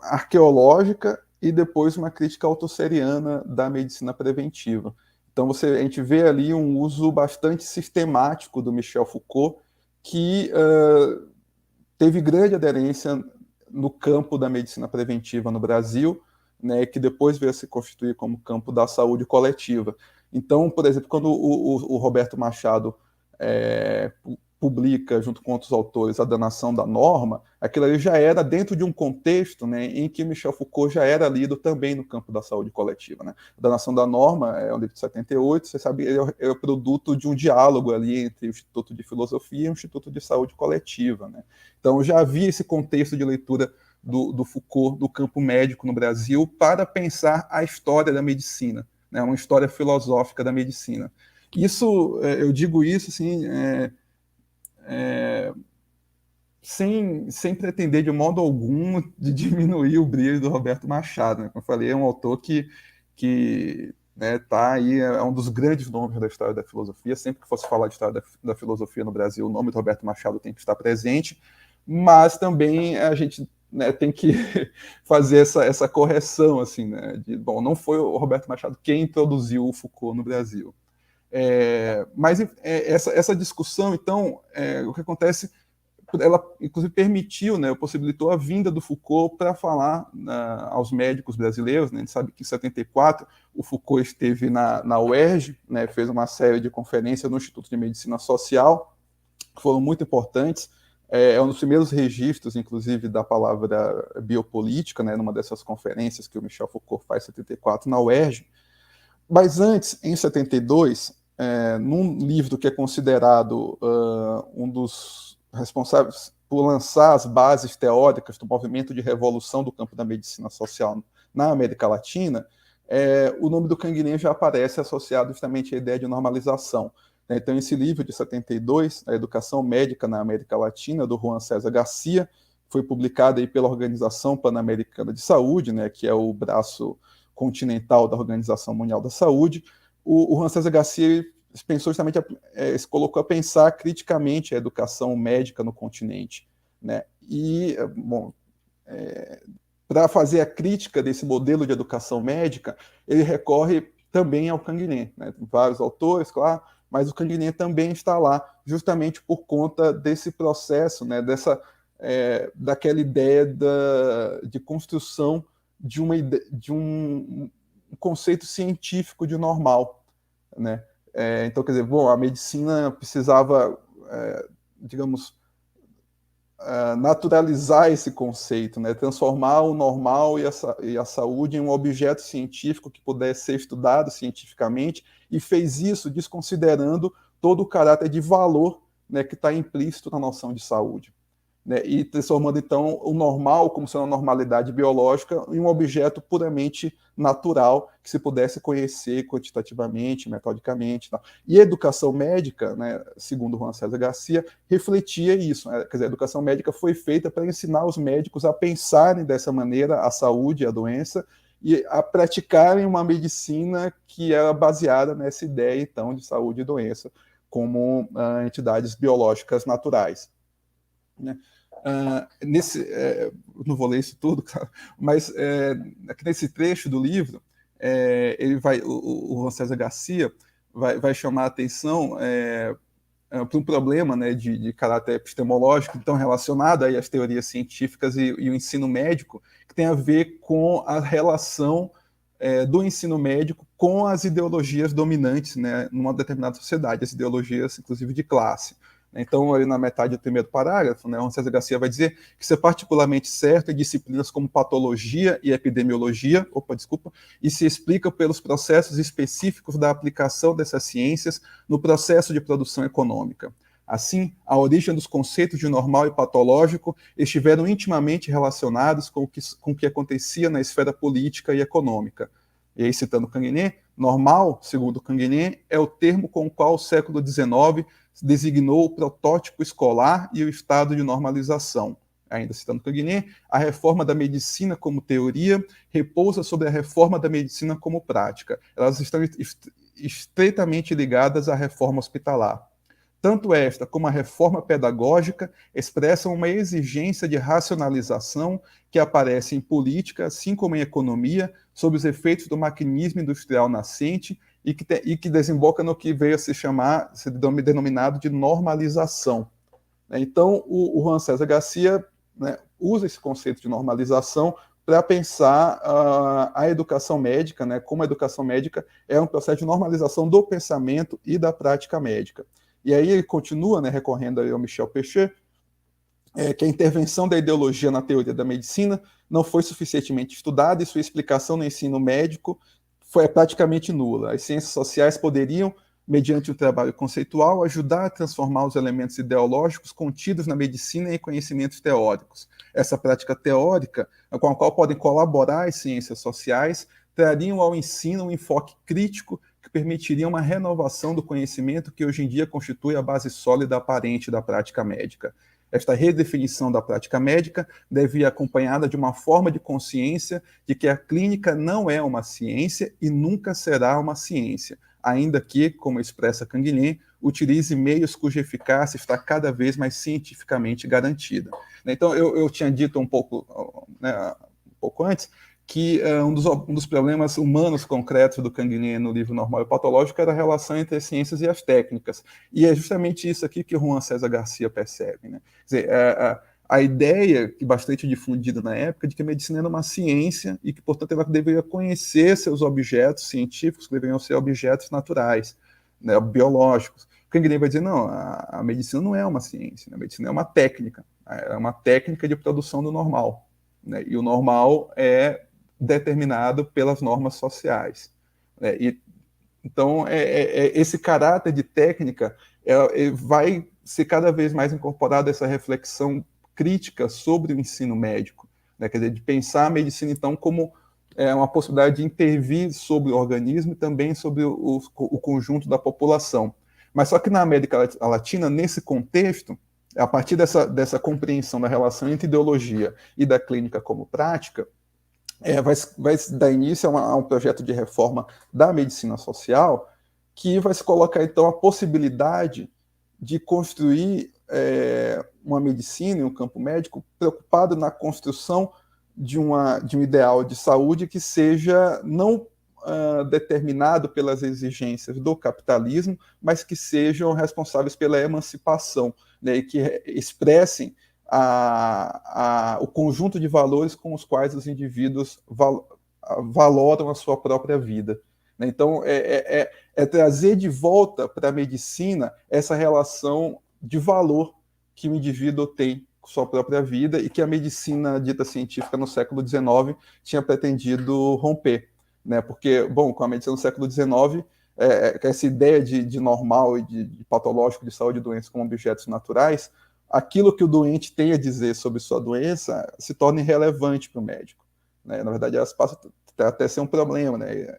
arqueológica e depois uma crítica autosseriana da medicina preventiva. Então a gente vê ali um uso bastante sistemático do Michel Foucault, que teve grande aderência no campo da medicina preventiva no Brasil, né, que depois veio a se constituir como campo da saúde coletiva. Então, por exemplo, quando o Roberto Machado publica, junto com outros autores, A Danação da Norma, aquilo ali já era dentro de um contexto, né, em que Michel Foucault já era lido também no campo da saúde coletiva, né? A Danação da Norma é um livro de 78, você sabe, ele é o produto de um diálogo ali entre o Instituto de Filosofia e o Instituto de Saúde Coletiva, né? Então já havia esse contexto de leitura do Foucault, do campo médico no Brasil, para pensar a história da medicina, né, uma história filosófica da medicina. Isso, eu digo isso assim, sem pretender de modo algum de diminuir o brilho do Roberto Machado, né? Como eu falei, é um autor que né, tá aí, é um dos grandes nomes da história da filosofia. Sempre que fosse falar de história da filosofia no Brasil, o nome do Roberto Machado tem que estar presente, mas também a gente, né, tem que fazer essa correção, assim, né, bom, não foi o Roberto Machado quem introduziu o Foucault no Brasil. Mas essa discussão, então, o que acontece, ela inclusive permitiu, né, possibilitou a vinda do Foucault para falar aos médicos brasileiros, né? A gente sabe que em 74 o Foucault esteve na UERJ, né, fez uma série de conferências no Instituto de Medicina Social, que foram muito importantes. É um dos primeiros registros, inclusive, da palavra biopolítica, né, numa dessas conferências que o Michel Foucault faz em 74 na UERJ. Mas antes, em 72, num livro que é considerado um dos responsáveis por lançar as bases teóricas do movimento de revolução do campo da medicina social na América Latina, o nome do Canguilhem já aparece associado justamente à ideia de normalização. Então, esse livro de 72, A Educação Médica na América Latina, do Juan César Garcia, foi publicado aí pela Organização Pan-Americana de Saúde, né, que é o braço continental da Organização Mundial da Saúde. O Juan César Garcia pensou justamente, se colocou a pensar criticamente a educação médica no continente, né? E, bom, para fazer a crítica desse modelo de educação médica, ele recorre também ao Canguilhem, né? Tem vários autores, claro, mas o Canguilhem também está lá, justamente por conta desse processo, né? Daquela ideia de construção de um conceito científico de normal, né? Então, quer dizer, bom, a medicina precisava, digamos, naturalizar esse conceito, né? Transformar o normal e a saúde em um objeto científico que pudesse ser estudado cientificamente, e fez isso desconsiderando todo o caráter de valor, né, que está implícito na noção de saúde, né? E transformando, então, o normal, como sendo uma normalidade biológica, em um objeto puramente natural, que se pudesse conhecer quantitativamente, metodicamente. Tal. E a educação médica, né, segundo Juan César Garcia, refletia isso, né? Quer dizer, a educação médica foi feita para ensinar os médicos a pensarem dessa maneira a saúde e a doença, e a praticarem uma medicina que era baseada nessa ideia, então, de saúde e doença como entidades biológicas naturais, né? Não vou ler isso tudo, claro, mas aqui nesse trecho do livro, o Juan César Garcia vai chamar a atenção para um problema, né, de caráter epistemológico, então relacionado aí às teorias científicas e o ensino médico, que tem a ver com a relação do ensino médico com as ideologias dominantes, né, numa determinada sociedade, as ideologias, inclusive, de classe. Então, ali na metade do primeiro parágrafo, né, Juan César Garcia vai dizer que isso é particularmente certo em disciplinas como patologia e epidemiologia, e se explica pelos processos específicos da aplicação dessas ciências no processo de produção econômica. Assim, a origem dos conceitos de normal e patológico estiveram intimamente relacionados com o que acontecia na esfera política e econômica. E aí, citando Canguilhem, normal, segundo Canguilhem, é o termo com o qual o século XIX designou o protótipo escolar e o estado de normalização. Ainda citando Canguilhem, a reforma da medicina como teoria repousa sobre a reforma da medicina como prática. Elas estão estreitamente ligadas à reforma hospitalar. Tanto esta como a reforma pedagógica expressam uma exigência de racionalização que aparece em política, assim como em economia, sob os efeitos do maquinismo industrial nascente e que desemboca no que veio a se denominado de normalização. Então, o Juan César Garcia, né, usa esse conceito de normalização para pensar a educação médica, né, como a educação médica é um processo de normalização do pensamento e da prática médica. E aí ele continua, né, recorrendo ao Michel Pechet, que a intervenção da ideologia na teoria da medicina não foi suficientemente estudada e sua explicação no ensino médico foi praticamente nula. As ciências sociais poderiam, mediante o trabalho conceitual, ajudar a transformar os elementos ideológicos contidos na medicina em conhecimentos teóricos. Essa prática teórica, com a qual podem colaborar as ciências sociais, trariam ao ensino um enfoque crítico que permitiria uma renovação do conhecimento que hoje em dia constitui a base sólida aparente da prática médica. Esta redefinição da prática médica deve ir acompanhada de uma forma de consciência de que a clínica não é uma ciência e nunca será uma ciência, ainda que, como expressa Canguilhem, utilize meios cuja eficácia está cada vez mais cientificamente garantida. Então, eu tinha dito um pouco antes que um dos problemas humanos concretos do Canguilhem no livro Normal e Patológico era a relação entre as ciências e as técnicas. E é justamente isso aqui que o Juan César Garcia percebe, né? Quer dizer, a ideia, que bastante difundida na época, de que a medicina era uma ciência e que, portanto, ela deveria conhecer seus objetos científicos, que deveriam ser objetos naturais, né, biológicos. O Canguilhem vai dizer, não, a medicina não é uma ciência, né? A medicina é uma técnica de produção do normal, né? E o normal é determinado pelas normas sociais. Então, esse caráter de técnica vai ser cada vez mais incorporado a essa reflexão crítica sobre o ensino médico, né? Quer dizer, de pensar a medicina, então, como uma possibilidade de intervir sobre o organismo e também sobre o conjunto da população. Mas só que na América Latina, nesse contexto, a partir dessa compreensão da relação entre ideologia e da clínica como prática, vai dar início a um projeto de reforma da medicina social que vai se colocar, então, a possibilidade de construir uma medicina e um campo médico preocupado na construção de um ideal de saúde que seja não determinado pelas exigências do capitalismo, mas que sejam responsáveis pela emancipação, né, e que expressem o conjunto de valores com os quais os indivíduos valoram a sua própria vida. Então, é trazer de volta para a medicina essa relação de valor que o indivíduo tem com sua própria vida e que a medicina dita científica no século XIX tinha pretendido romper, né? Porque, bom, com a medicina no século XIX, essa ideia de normal e de patológico, de saúde e doença como objetos naturais, aquilo que o doente tem a dizer sobre sua doença se torna irrelevante para o médico, né? Na verdade, elas passam até a ser um problema, né?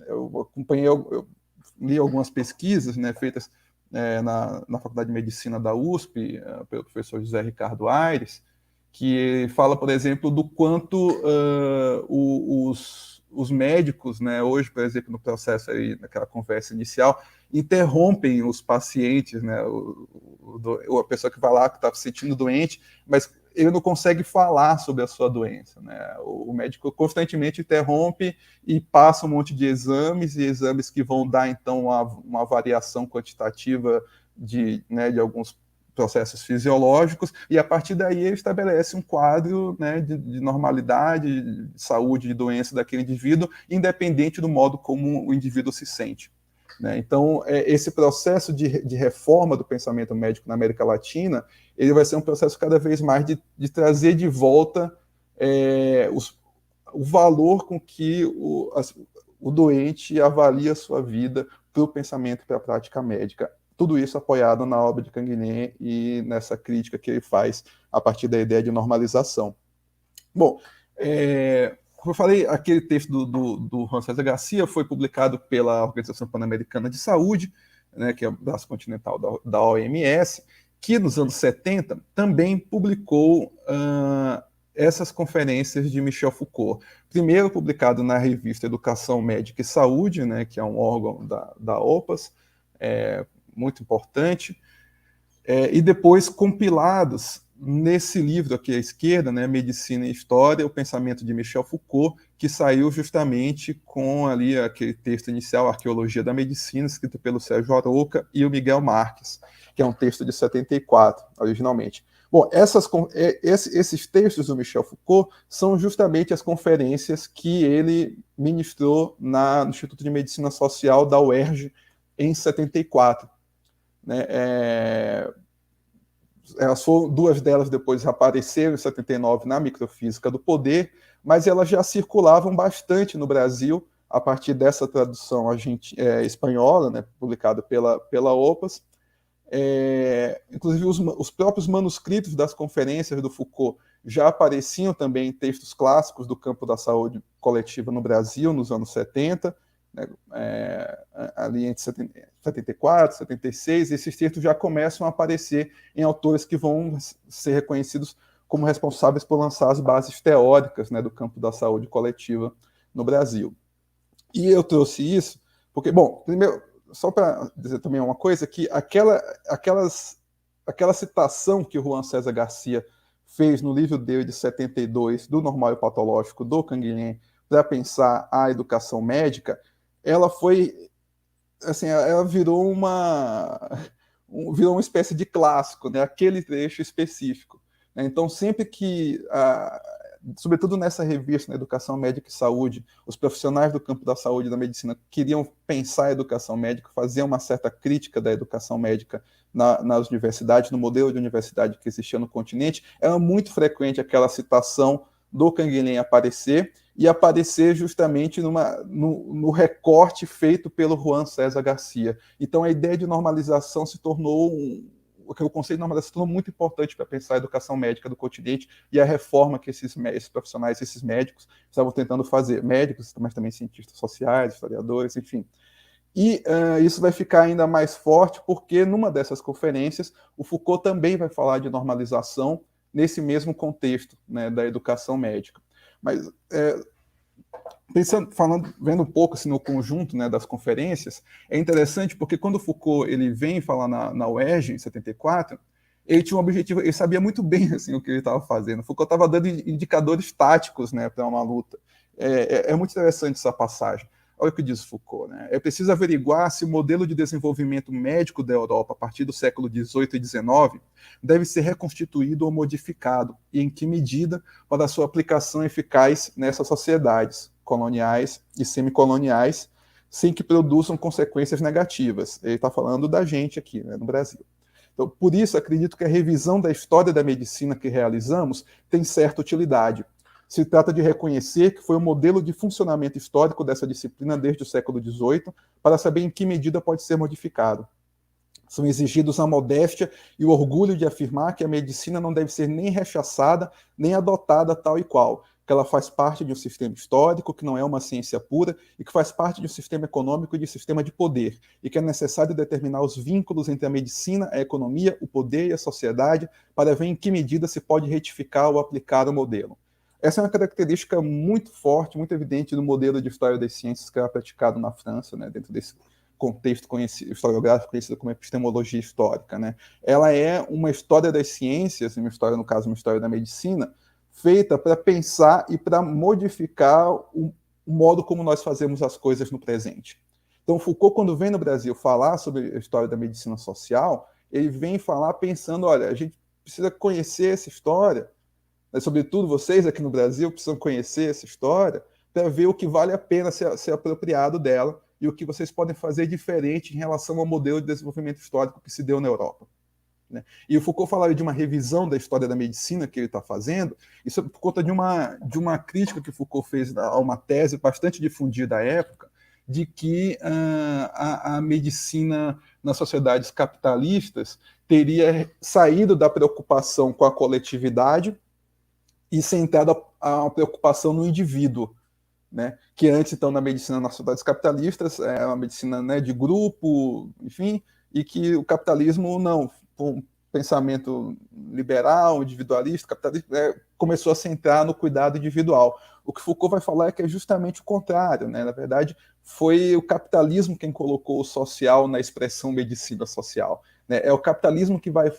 Eu li algumas pesquisas, né, feitas na Faculdade de Medicina da USP, pelo professor José Ricardo Aires, que fala, por exemplo, do quanto os médicos, né, hoje, por exemplo, no processo aí, naquela conversa inicial, interrompem os pacientes, né, a pessoa que vai lá, que está se sentindo doente, mas ele não consegue falar sobre a sua doença, né? O médico constantemente interrompe e passa um monte de exames, e exames que vão dar, então, uma variação quantitativa de alguns processos fisiológicos, e a partir daí ele estabelece um quadro, né, de normalidade, de saúde, de doença daquele indivíduo, independente do modo como o indivíduo se sente, né? Então, esse processo de reforma do pensamento médico na América Latina, ele vai ser um processo cada vez mais de trazer de volta o valor com que o doente avalia a sua vida para o pensamento e para a prática médica. tudo isso apoiado na obra de Canguilhem e nessa crítica que ele faz a partir da ideia de normalização. Bom, como eu falei, aquele texto do Juan César Garcia foi publicado pela Organização Pan-Americana de Saúde, né, que é o braço continental da OMS, que nos anos 70 também publicou essas conferências de Michel Foucault. Primeiro publicado na revista Educação Médica e Saúde, né, que é um órgão da OPAS, muito importante, e depois compilados nesse livro aqui à esquerda, né, Medicina e História, o pensamento de Michel Foucault, que saiu justamente com ali aquele texto inicial, Arqueologia da Medicina, escrito pelo Sérgio Arouca e o Miguel Marques, que é um texto de 74, originalmente. Bom, esses textos do Michel Foucault são justamente as conferências que ele ministrou no Instituto de Medicina Social da UERJ em 74. Né? Duas delas depois apareceram em 79 na Microfísica do Poder, mas elas já circulavam bastante no Brasil a partir dessa tradução espanhola, né, publicada pela OPAS. Inclusive os próprios manuscritos das conferências do Foucault já apareciam também em textos clássicos do campo da saúde coletiva no Brasil nos anos 70, né, ali entre 74, 76, esses textos já começam a aparecer em autores que vão ser reconhecidos como responsáveis por lançar as bases teóricas, né, do campo da saúde coletiva no Brasil. E eu trouxe isso porque, bom, primeiro, só para dizer também uma coisa, que aquela citação que o Juan César Garcia fez no livro dele de 72, do Normal e Patológico, do Canguilhem, para pensar a educação médica, ela foi, assim, ela virou uma espécie de clássico, né? Aquele trecho específico. Né? Então, sempre que, sobretudo nessa revista, na Educação Médica e Saúde, os profissionais do campo da saúde e da medicina queriam pensar a educação médica, faziam uma certa crítica da educação médica nas universidades, no modelo de universidade que existia no continente, era muito frequente aquela citação do Canguilhem aparecer justamente no recorte feito pelo Juan César Garcia. Então, a ideia de normalização se tornou o conceito de normalização se tornou muito importante para pensar a educação médica do continente e a reforma que esses profissionais, esses médicos, estavam tentando fazer. Médicos, mas também cientistas sociais, historiadores, enfim. E isso vai ficar ainda mais forte porque, numa dessas conferências, o Foucault também vai falar de normalização nesse mesmo contexto, né, da educação médica. Mas, vendo um pouco assim, no conjunto, né, das conferências, é interessante porque quando o Foucault ele vem falar na UERJ, em 74, ele tinha um objetivo, ele sabia muito bem assim, o que ele estava fazendo. O Foucault estava dando indicadores táticos, né, para uma luta. É muito interessante essa passagem. Olha o que diz Foucault, né? É preciso averiguar se o modelo de desenvolvimento médico da Europa a partir do século XVIII e XIX deve ser reconstituído ou modificado, e em que medida para a sua aplicação eficaz nessas sociedades coloniais e semicoloniais, sem que produzam consequências negativas. Ele está falando da gente aqui, né, no Brasil. Então, por isso, acredito que a revisão da história da medicina que realizamos tem certa utilidade. Se trata de reconhecer que foi o modelo de funcionamento histórico dessa disciplina desde o século XVIII para saber em que medida pode ser modificado. São exigidos a modéstia e o orgulho de afirmar que a medicina não deve ser nem rechaçada, nem adotada tal e qual, que ela faz parte de um sistema histórico, que não é uma ciência pura, e que faz parte de um sistema econômico e de um sistema de poder, e que é necessário determinar os vínculos entre a medicina, a economia, o poder e a sociedade, para ver em que medida se pode retificar ou aplicar o modelo. Essa é uma característica muito forte, muito evidente do modelo de história das ciências que era praticado na França, né, dentro desse contexto historiográfico conhecido como epistemologia histórica. Né? Ela é uma história das ciências, uma história, no caso, uma história da medicina, feita para pensar e para modificar o modo como nós fazemos as coisas no presente. Então, Foucault, quando vem no Brasil falar sobre a história da medicina social, ele vem falar pensando, olha, a gente precisa conhecer essa história, né, sobretudo vocês aqui no Brasil precisam conhecer essa história para ver o que vale a pena ser apropriado dela e o que vocês podem fazer diferente em relação ao modelo de desenvolvimento histórico que se deu na Europa. Né? E o Foucault falava de uma revisão da história da medicina que ele está fazendo, isso por conta de uma crítica que Foucault fez a uma tese bastante difundida à época, de que a medicina nas sociedades capitalistas teria saído da preocupação com a coletividade e centrado a preocupação no indivíduo, né? Que antes, então, na medicina nas sociedades capitalistas, é uma medicina, né, de grupo, enfim, e que o capitalismo, não, um pensamento liberal, individualista, capitalista, começou a centrar no cuidado individual. O que Foucault vai falar é que é justamente o contrário, né? Na verdade, foi o capitalismo quem colocou o social na expressão medicina social, né? É o capitalismo que vai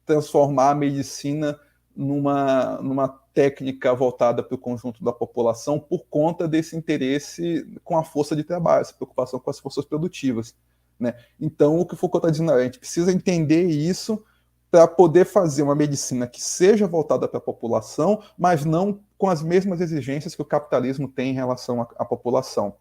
transformar a medicina numa técnica voltada para o conjunto da população por conta desse interesse com a força de trabalho, essa preocupação com as forças produtivas, né? Então, o que Foucault está dizendo é, a gente precisa entender isso para poder fazer uma medicina que seja voltada para a população, mas não com as mesmas exigências que o capitalismo tem em relação à população,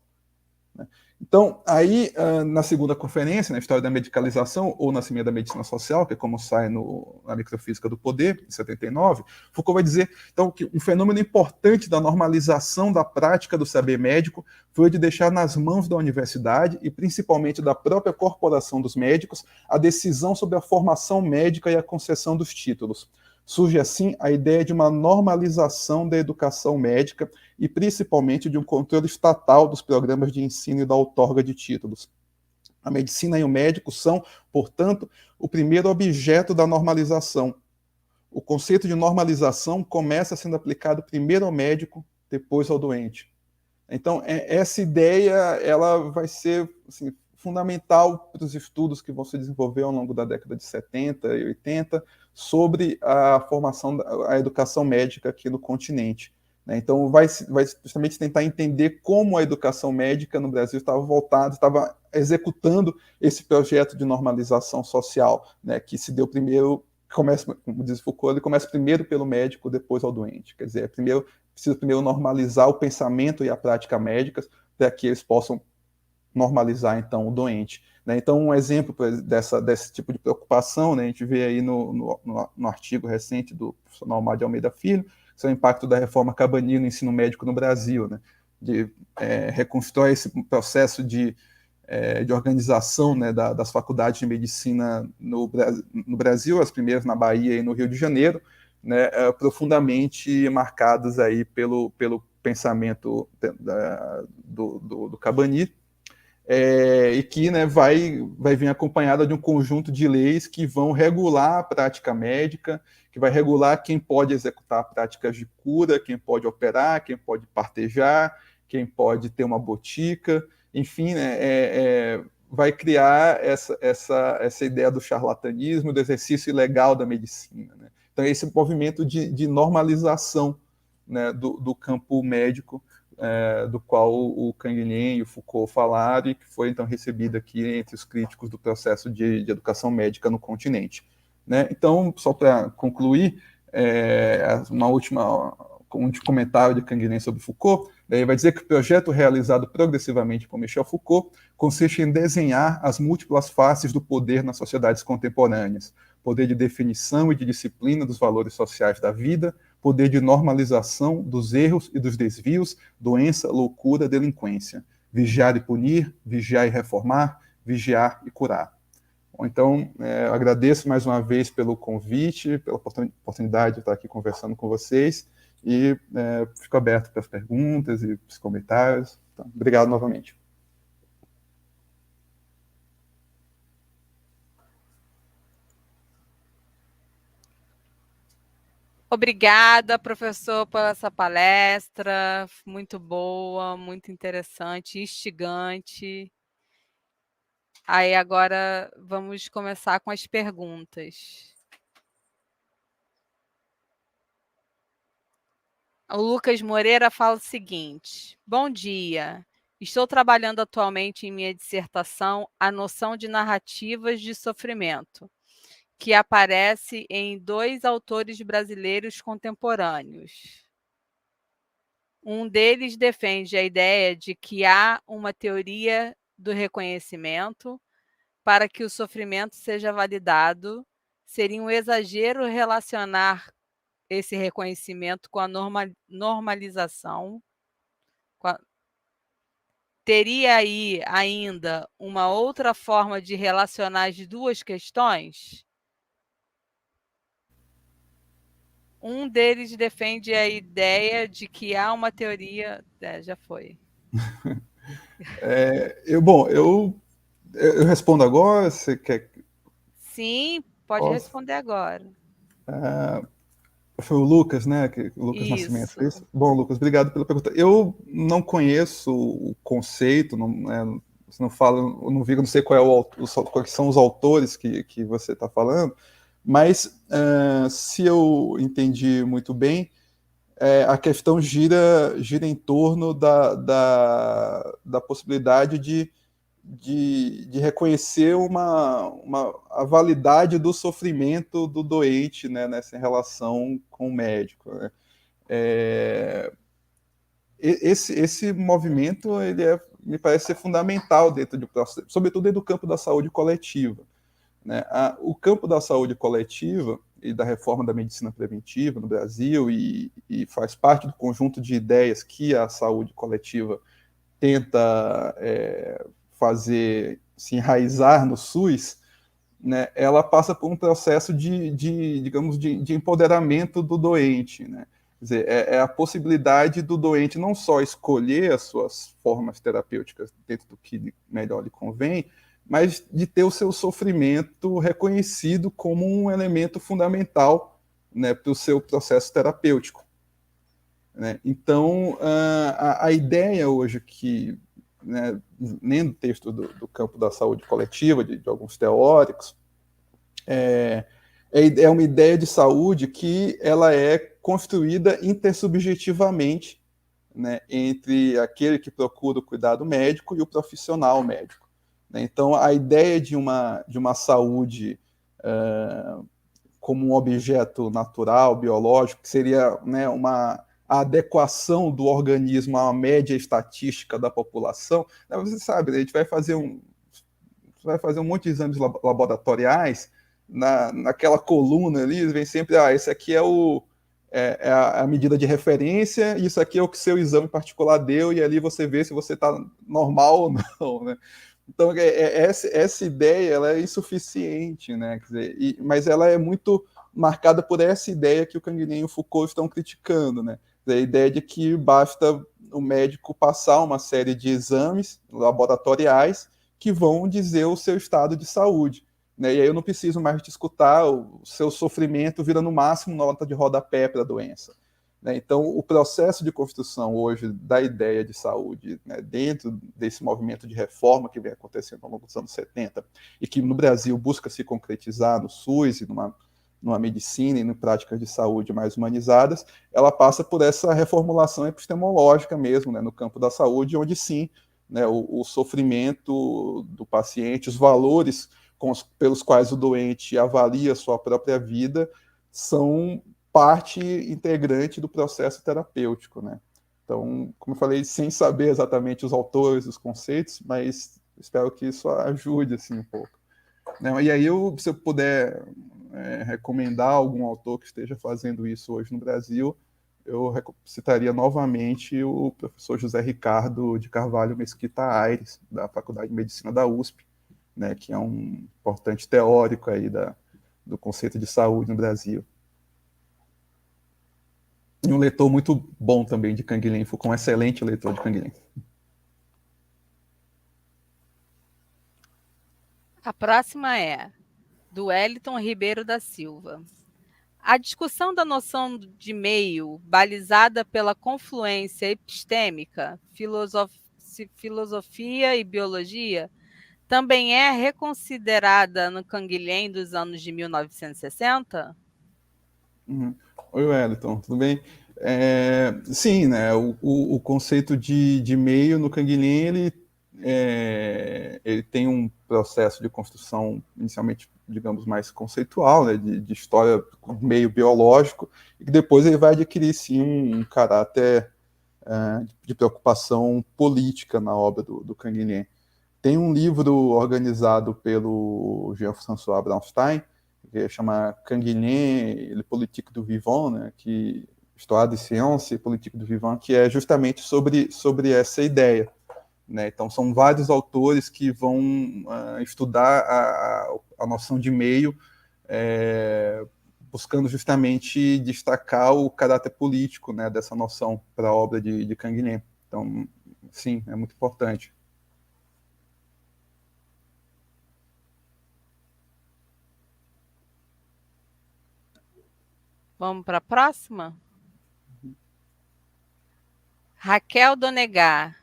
né? Então, aí, na segunda conferência, na História da Medicalização, ou Nascimento da Medicina Social, que é como sai na Microfísica do Poder, em 79, Foucault vai dizer, então, que um fenômeno importante da normalização da prática do saber médico foi de deixar nas mãos da universidade, e principalmente da própria corporação dos médicos, a decisão sobre a formação médica e a concessão dos títulos. Surge assim a ideia de uma normalização da educação médica e principalmente de um controle estatal dos programas de ensino e da outorga de títulos. A medicina e o médico são, portanto, o primeiro objeto da normalização. O conceito de normalização começa sendo aplicado primeiro ao médico, depois ao doente. Então, essa ideia ela vai ser assim, fundamental para os estudos que vão se desenvolver ao longo da década de 70 e 80 sobre a formação, a educação médica aqui no continente, né? Então, vai justamente tentar entender como a educação médica no Brasil estava executando esse projeto de normalização social, né, que se deu primeiro, começa, como diz Foucault, ele começa primeiro pelo médico, depois ao doente. Quer dizer, precisa primeiro normalizar o pensamento e a prática médicas para que eles possam normalizar, então, o doente, né? Então, um exemplo desse tipo de preocupação, né, a gente vê aí no artigo recente do professor Naumar de Almeida Filho, que é o impacto da reforma Cabanilles no ensino médico no Brasil, né, de reconstruir esse processo de organização, né, das faculdades de medicina no Brasil, as primeiras na Bahia e no Rio de Janeiro, né, profundamente marcadas aí pelo pensamento do Cabanilles, e que, né, vai vir acompanhada de um conjunto de leis que vão regular a prática médica, que vai regular quem pode executar práticas de cura, quem pode operar, quem pode partejar, quem pode ter uma botica, enfim, né, vai criar essa ideia do charlatanismo, do exercício ilegal da medicina, né? Então, esse movimento de normalização, né, do campo médico, do qual o Canguilhem e o Foucault falaram e que foi, então, recebido aqui entre os críticos do processo de educação médica no continente, né? Então, só para concluir, um comentário de Canguilhem sobre Foucault, ele vai dizer que o projeto realizado progressivamente por Michel Foucault consiste em desenhar as múltiplas faces do poder nas sociedades contemporâneas, poder de definição e de disciplina dos valores sociais da vida, poder de normalização dos erros e dos desvios, doença, loucura, delinquência. Vigiar e punir, vigiar e reformar, vigiar e curar. Bom, então, agradeço mais uma vez pelo convite, pela oportunidade de estar aqui conversando com vocês e fico aberto para as perguntas e os comentários. Então, obrigado novamente. Obrigada, professor, por essa palestra, muito boa, muito interessante, instigante. Aí agora vamos começar com as perguntas. O Lucas Moreira fala o seguinte: bom dia. Estou trabalhando atualmente em minha dissertação a noção de narrativas de sofrimento, que aparece em 2 autores brasileiros contemporâneos. Um deles defende a ideia de que há uma teoria do reconhecimento para que o sofrimento seja validado. Seria um exagero relacionar esse reconhecimento com a normalização. teria aí ainda uma outra forma de relacionar as duas questões? Um deles defende a ideia de que há uma teoria... já foi. Eu respondo agora, você quer... Sim, pode responder agora. Foi o Lucas, né? O Lucas Nascimento. Isso. Bom, Lucas, obrigado pela pergunta. Eu não conheço o conceito, você não fala, eu não vi, não sei quais são os autores que você está falando, mas se eu entendi muito bem, a questão gira em torno da possibilidade de reconhecer a validade do sofrimento do doente, né, nessa relação com o médico. Né? Esse movimento me parece ser fundamental dentro do processo, sobretudo dentro do campo da saúde coletiva. Né? O campo da saúde coletiva e da reforma da medicina preventiva no Brasil e faz parte do conjunto de ideias que a saúde coletiva tenta fazer se enraizar no SUS, né, ela passa por um processo digamos, de empoderamento do doente, né? Quer dizer, é a possibilidade do doente não só escolher as suas formas terapêuticas dentro do que melhor lhe convém, mas de ter o seu sofrimento reconhecido como um elemento fundamental, né, para o seu processo terapêutico. Né? Então, a ideia hoje que, né, lendo o texto do campo da saúde coletiva, de alguns teóricos, é uma ideia de saúde que ela é construída intersubjetivamente, né, entre aquele que procura o cuidado médico e o profissional médico. Né? Então, a ideia de uma saúde como um objeto natural, biológico, que seria, né, a adequação do organismo à média estatística da população. Você sabe, a gente vai fazer um monte de exames laboratoriais, naquela coluna ali, vem sempre, esse aqui é a medida de referência, e isso aqui é o que seu exame particular deu, e ali você vê se você está normal ou não, né? Então, essa ideia ela é insuficiente, né? Quer dizer, mas ela é muito marcada por essa ideia que o Canguilhem e o Foucault estão criticando, né? A ideia de que basta o médico passar uma série de exames laboratoriais que vão dizer o seu estado de saúde. Né? E aí eu não preciso mais te escutar, o seu sofrimento vira no máximo nota de rodapé para a doença. Né? Então, o processo de construção hoje da ideia de saúde, né, dentro desse movimento de reforma que vem acontecendo ao longo dos anos 70 e que no Brasil busca se concretizar no SUS e numa medicina e em práticas de saúde mais humanizadas, ela passa por essa reformulação epistemológica mesmo, né, no campo da saúde, onde sim, né, o sofrimento do paciente, os valores pelos quais o doente avalia sua própria vida são parte integrante do processo terapêutico, né? Então, como eu falei, sem saber exatamente os autores, os conceitos, mas espero que isso ajude assim um pouco. Né? E aí, se eu puder recomendar algum autor que esteja fazendo isso hoje no Brasil, eu citaria novamente o professor José Ricardo de Carvalho Mesquita Aires, da Faculdade de Medicina da USP, né, que é um importante teórico aí do conceito de saúde no Brasil. E um leitor muito bom também de Canguilhem Foucault, um excelente leitor de Canguilhem. A próxima é do Wellington Ribeiro da Silva. A discussão da noção de meio, balizada pela confluência epistêmica, filosofia e biologia, também é reconsiderada no Canguilhem dos anos de 1960? Oi, Wellington, tudo bem? Sim, né, o conceito de meio no Canguilhem, ele tem um processo de construção inicialmente, digamos, mais conceitual, né, de história meio biológico, e que depois ele vai adquirir, sim, um caráter de preocupação política na obra do Canguilhem. Tem um livro organizado pelo Jean-François Braunstein, que chama Canguilhem, Le Politique du Vivant, né, Histoire de Science et Politique du Vivant, que é justamente sobre essa ideia. né? Então, são vários autores que vão estudar a noção de meio, buscando justamente destacar o caráter político, né, dessa noção para a obra de Canguilhem. Então, sim, é muito importante. Vamos para a próxima? Raquel Donegar.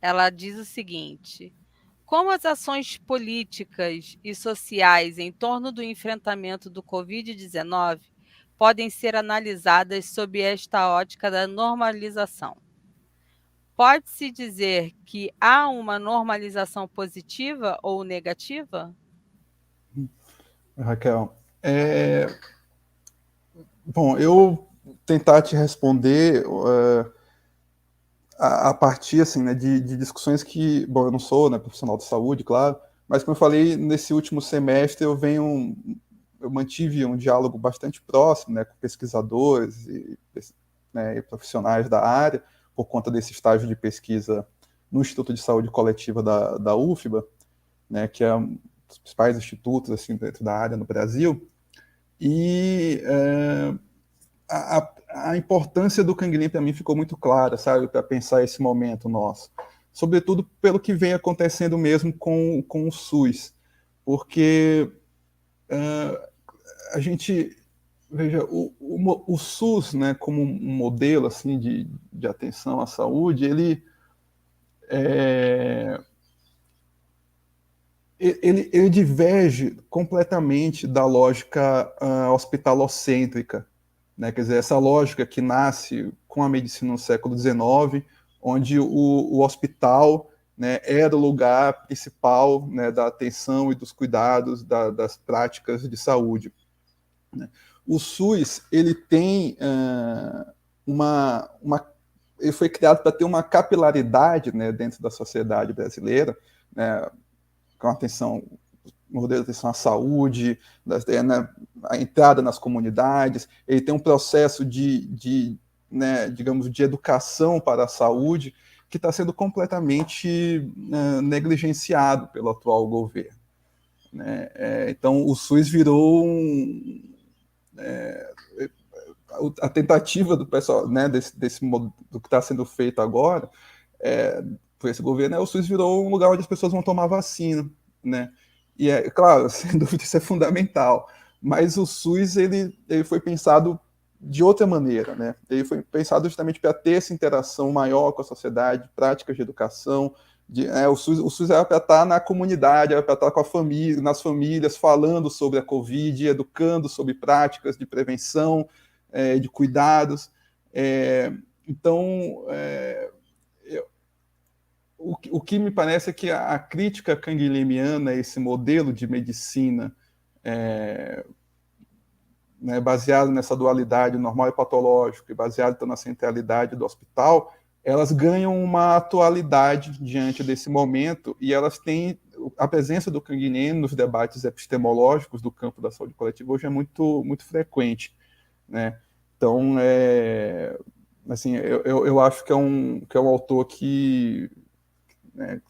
Ela diz o seguinte: como as ações políticas e sociais em torno do enfrentamento do Covid-19 podem ser analisadas sob esta ótica da normalização? Pode-se dizer que há uma normalização positiva ou negativa? Raquel, bom, eu tentar te responder a partir assim, né, de discussões que, bom, eu não sou, né, profissional de saúde, claro, mas como eu falei, nesse último semestre eu mantive um diálogo bastante próximo, né, com pesquisadores e profissionais da área, por conta desse estágio de pesquisa no Instituto de Saúde Coletiva da UFBA, né, que é um dos principais institutos assim, dentro da área no Brasil, e a importância do Canguilhem para mim ficou muito clara, sabe, para pensar esse momento nosso. Sobretudo pelo que vem acontecendo mesmo com o SUS. Porque a gente, veja, o SUS, né, como um modelo assim, de atenção à saúde, ele diverge completamente da lógica hospitalocêntrica, né? Quer dizer, essa lógica que nasce com a medicina no século XIX, onde o hospital, né, era o lugar principal, né, da atenção e dos cuidados das práticas de saúde, né? O SUS, ele tem ele foi criado para ter uma capilaridade, né, dentro da sociedade brasileira, né, com atenção, modelo de atenção à saúde, né, a entrada nas comunidades. Ele tem um processo né, digamos, de educação para a saúde que está sendo completamente negligenciado pelo atual governo, né? Então, o SUS virou a tentativa do pessoal, né, do que está sendo feito agora, por esse governo, o SUS virou um lugar onde as pessoas vão tomar vacina, né? E claro, sem dúvida isso é fundamental, mas o SUS ele foi pensado de outra maneira, né? Ele foi pensado justamente para ter essa interação maior com a sociedade, práticas de educação. O SUS era para estar na comunidade, era para estar com a família, nas famílias, falando sobre a Covid, educando sobre práticas de prevenção, de cuidados. Então, o que me parece é que a crítica canguilhemiana a esse modelo de medicina né, baseado nessa dualidade normal e patológico e baseado então, na centralidade do hospital, elas ganham uma atualidade diante desse momento e elas têm a presença do Canguilhem nos debates epistemológicos do campo da saúde coletiva hoje é muito, muito frequente, né? Então, assim, eu acho que é um autor que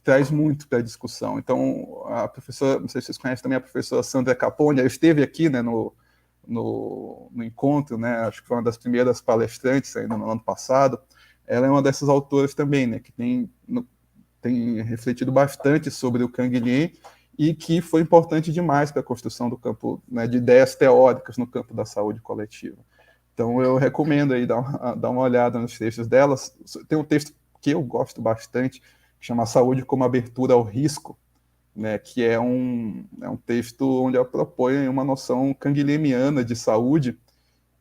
traz muito para a discussão. Então, a professora, não sei se vocês conhecem também a professora Sandra Capone, ela esteve aqui, né, no encontro, né, acho que foi uma das primeiras palestrantes ainda no ano passado. Ela é uma dessas autoras também, né, que tem refletido bastante sobre o Canguilhem e que foi importante demais para a construção do campo, né, de ideias teóricas no campo da saúde coletiva. Então, eu recomendo aí dar uma olhada nos textos delas. Tem um texto que eu gosto bastante, que chama Saúde como Abertura ao Risco, né, que é um texto onde ela propõe uma noção canguilhemiana de saúde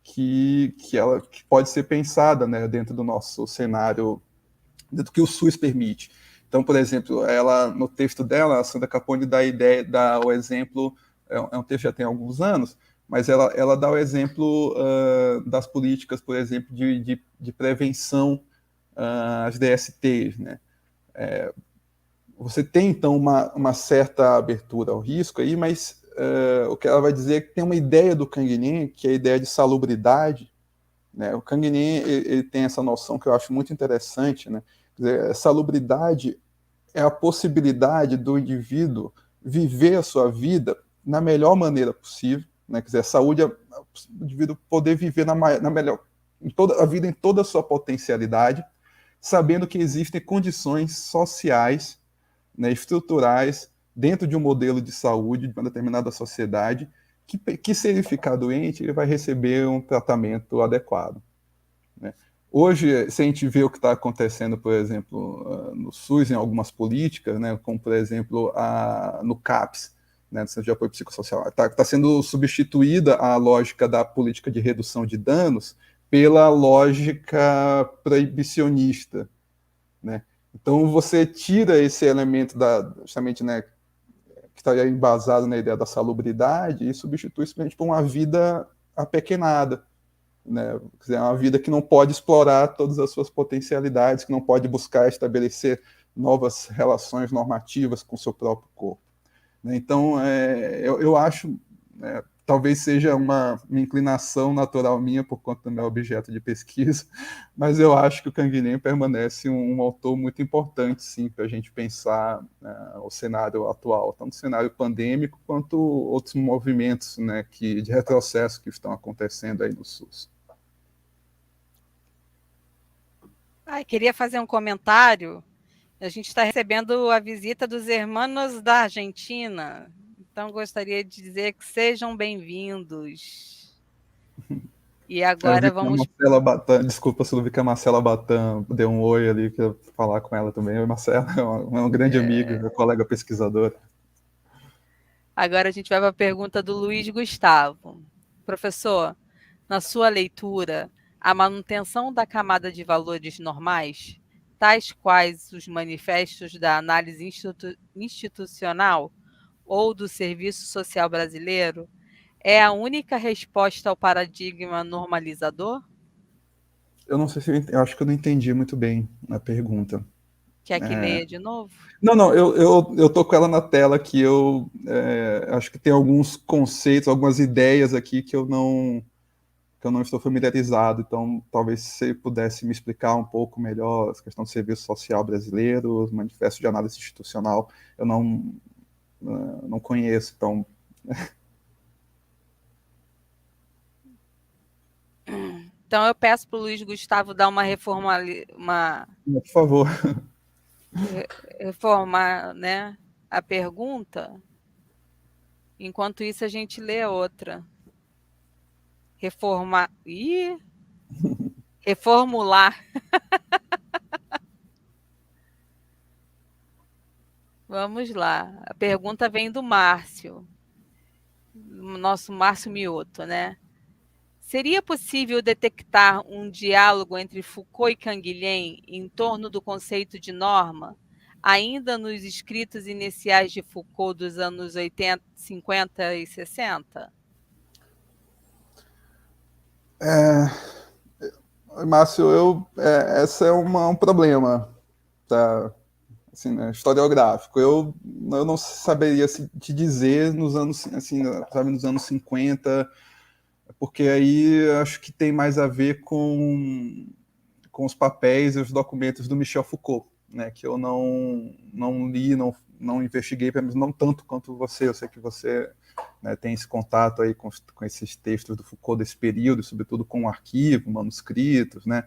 que pode ser pensada, né, dentro do nosso cenário, dentro do que o SUS permite. Então, por exemplo, no texto dela, a Sandra Capone dá o exemplo, é um texto que já tem alguns anos, mas ela dá o exemplo das políticas, por exemplo, de prevenção às DSTs, né? Você tem, então, uma certa abertura ao risco aí, mas o que ela vai dizer é que tem uma ideia do Canguilhem, que é a ideia de salubridade, né? O Canguilhem ele tem essa noção que eu acho muito interessante, né, Quer dizer, salubridade é a possibilidade do indivíduo viver a sua vida na melhor maneira possível, né? Quer dizer, a saúde é o indivíduo poder viver na melhor, a vida em toda a sua potencialidade, sabendo que existem condições sociais, né, estruturais, dentro de um modelo de saúde de uma determinada sociedade, que se ele ficar doente, ele vai receber um tratamento adequado, né? Hoje, se a gente vê o que está acontecendo, por exemplo, no SUS, em algumas políticas, né, como, por exemplo, no CAPS, né, no Centro de Apoio Psicossocial, está sendo substituída a lógica da política de redução de danos pela lógica proibicionista, né? Então, você tira esse elemento justamente, né, que está embasado na ideia da salubridade e substitui simplesmente por uma vida apequenada, né? Quer dizer, é uma vida que não pode explorar todas as suas potencialidades, que não pode buscar estabelecer novas relações normativas com o seu próprio corpo, né? Então, eu acho, talvez seja uma inclinação natural minha por conta do meu objeto de pesquisa, mas eu acho que o Canguilhem permanece um autor muito importante, sim, para a gente pensar o cenário atual, tanto o cenário pandêmico quanto outros movimentos, né, de retrocesso que estão acontecendo aí no SUS. Queria fazer um comentário. A gente está recebendo a visita dos hermanos da Argentina, então gostaria de dizer que sejam bem-vindos. E agora vamos... Desculpa, Silvia, que a Marcela Batan deu um oi ali, queria falar com ela também. A Marcela é uma grande amiga, minha colega pesquisadora. Agora a gente vai para a pergunta do Luiz Gustavo. Professor, na sua leitura, a manutenção da camada de valores normais, tais quais os manifestos da análise institucional ou do Serviço Social Brasileiro, é a única resposta ao paradigma normalizador? Eu não sei se eu acho que eu não entendi muito bem a pergunta. Quer que leia de novo? Não, eu tô com ela na tela aqui, eu acho que tem alguns conceitos, algumas ideias aqui que eu não estou familiarizado, então talvez você pudesse me explicar um pouco melhor a questão do Serviço Social Brasileiro, o Manifesto de Análise Institucional, eu não conheço, então... Então eu peço para o Luiz Gustavo dar uma Por favor. Reformar, né, a pergunta. Enquanto isso, a gente lê a outra. Reformular. Vamos lá. A pergunta vem do Márcio, nosso Márcio Mioto, né? Seria possível detectar um diálogo entre Foucault e Canguilhem em torno do conceito de norma, ainda nos escritos iniciais de Foucault dos anos 80, 50 e 60? Márcio, essa é um problema, tá? Assim, né, historiográfico. Eu não saberia te dizer nos anos, assim, sabe, nos anos 50, porque aí acho que tem mais a ver com os papéis e os documentos do Michel Foucault, né, que eu não li, não investiguei, pelo menos não tanto quanto você. Eu sei que você, né, tem esse contato aí com esses textos do Foucault desse período, sobretudo com o arquivo, manuscritos, né?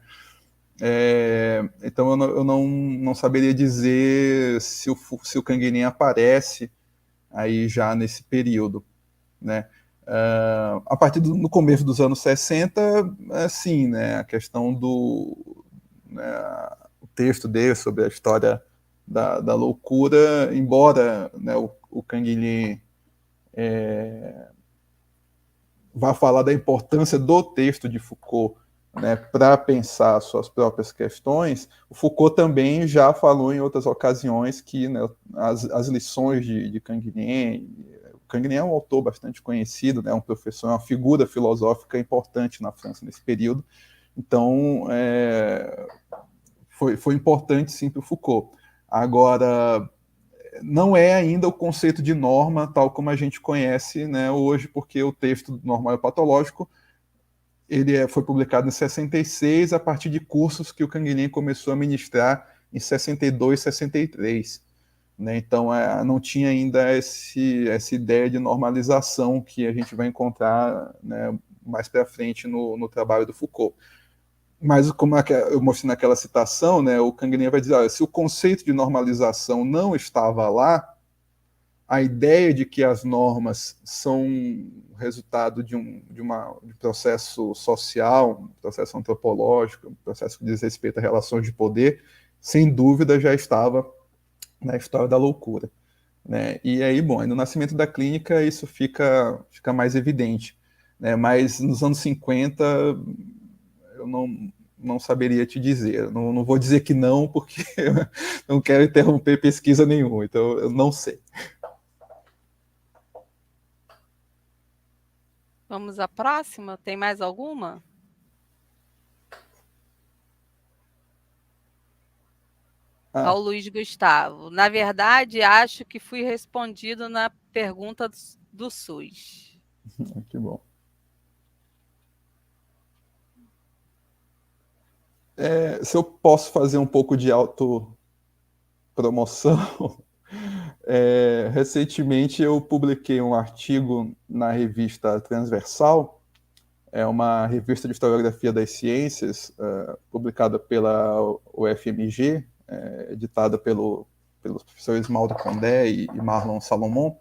Então eu não saberia dizer se o Canguilhem aparece aí já nesse período, né? A partir no começo dos anos 60, sim, né, a questão o texto dele sobre a história da loucura, embora, né, o Canguilhem vá falar da importância do texto de Foucault, né, para pensar suas próprias questões, o Foucault também já falou em outras ocasiões que, né, as lições de Canguilhem... O Canguilhem é um autor bastante conhecido, né, um professor, uma figura filosófica importante na França nesse período, então foi importante sim para o Foucault. Agora, não é ainda o conceito de norma tal como a gente conhece, né, hoje, porque o texto normal e patológico foi publicado em 66 a partir de cursos que o Canguilhem começou a ministrar em 62, 63. Né? Então, não tinha ainda essa ideia de normalização que a gente vai encontrar, né, mais para frente no trabalho do Foucault. Mas, como eu mostrei naquela citação, né, o Canguilhem vai dizer, olha, se o conceito de normalização não estava lá, a ideia de que as normas são resultado de um processo social, um processo antropológico, um processo que diz respeito a relações de poder, sem dúvida já estava na história da loucura. Né? E aí, bom, no nascimento da clínica isso fica mais evidente. Né? Mas nos anos 50 eu não saberia te dizer. Não vou dizer que não, porque eu não quero interromper pesquisa nenhuma, então eu não sei. Vamos à próxima? Tem mais alguma? Ao Luiz Gustavo. Na verdade, acho que fui respondido na pergunta do SUS. Que bom. Se eu posso fazer um pouco de autopromoção, recentemente eu publiquei um artigo na revista Transversal, uma revista de historiografia das ciências, publicada pela UFMG, editada pelos professores Ismael Condé e Marlon Salomon.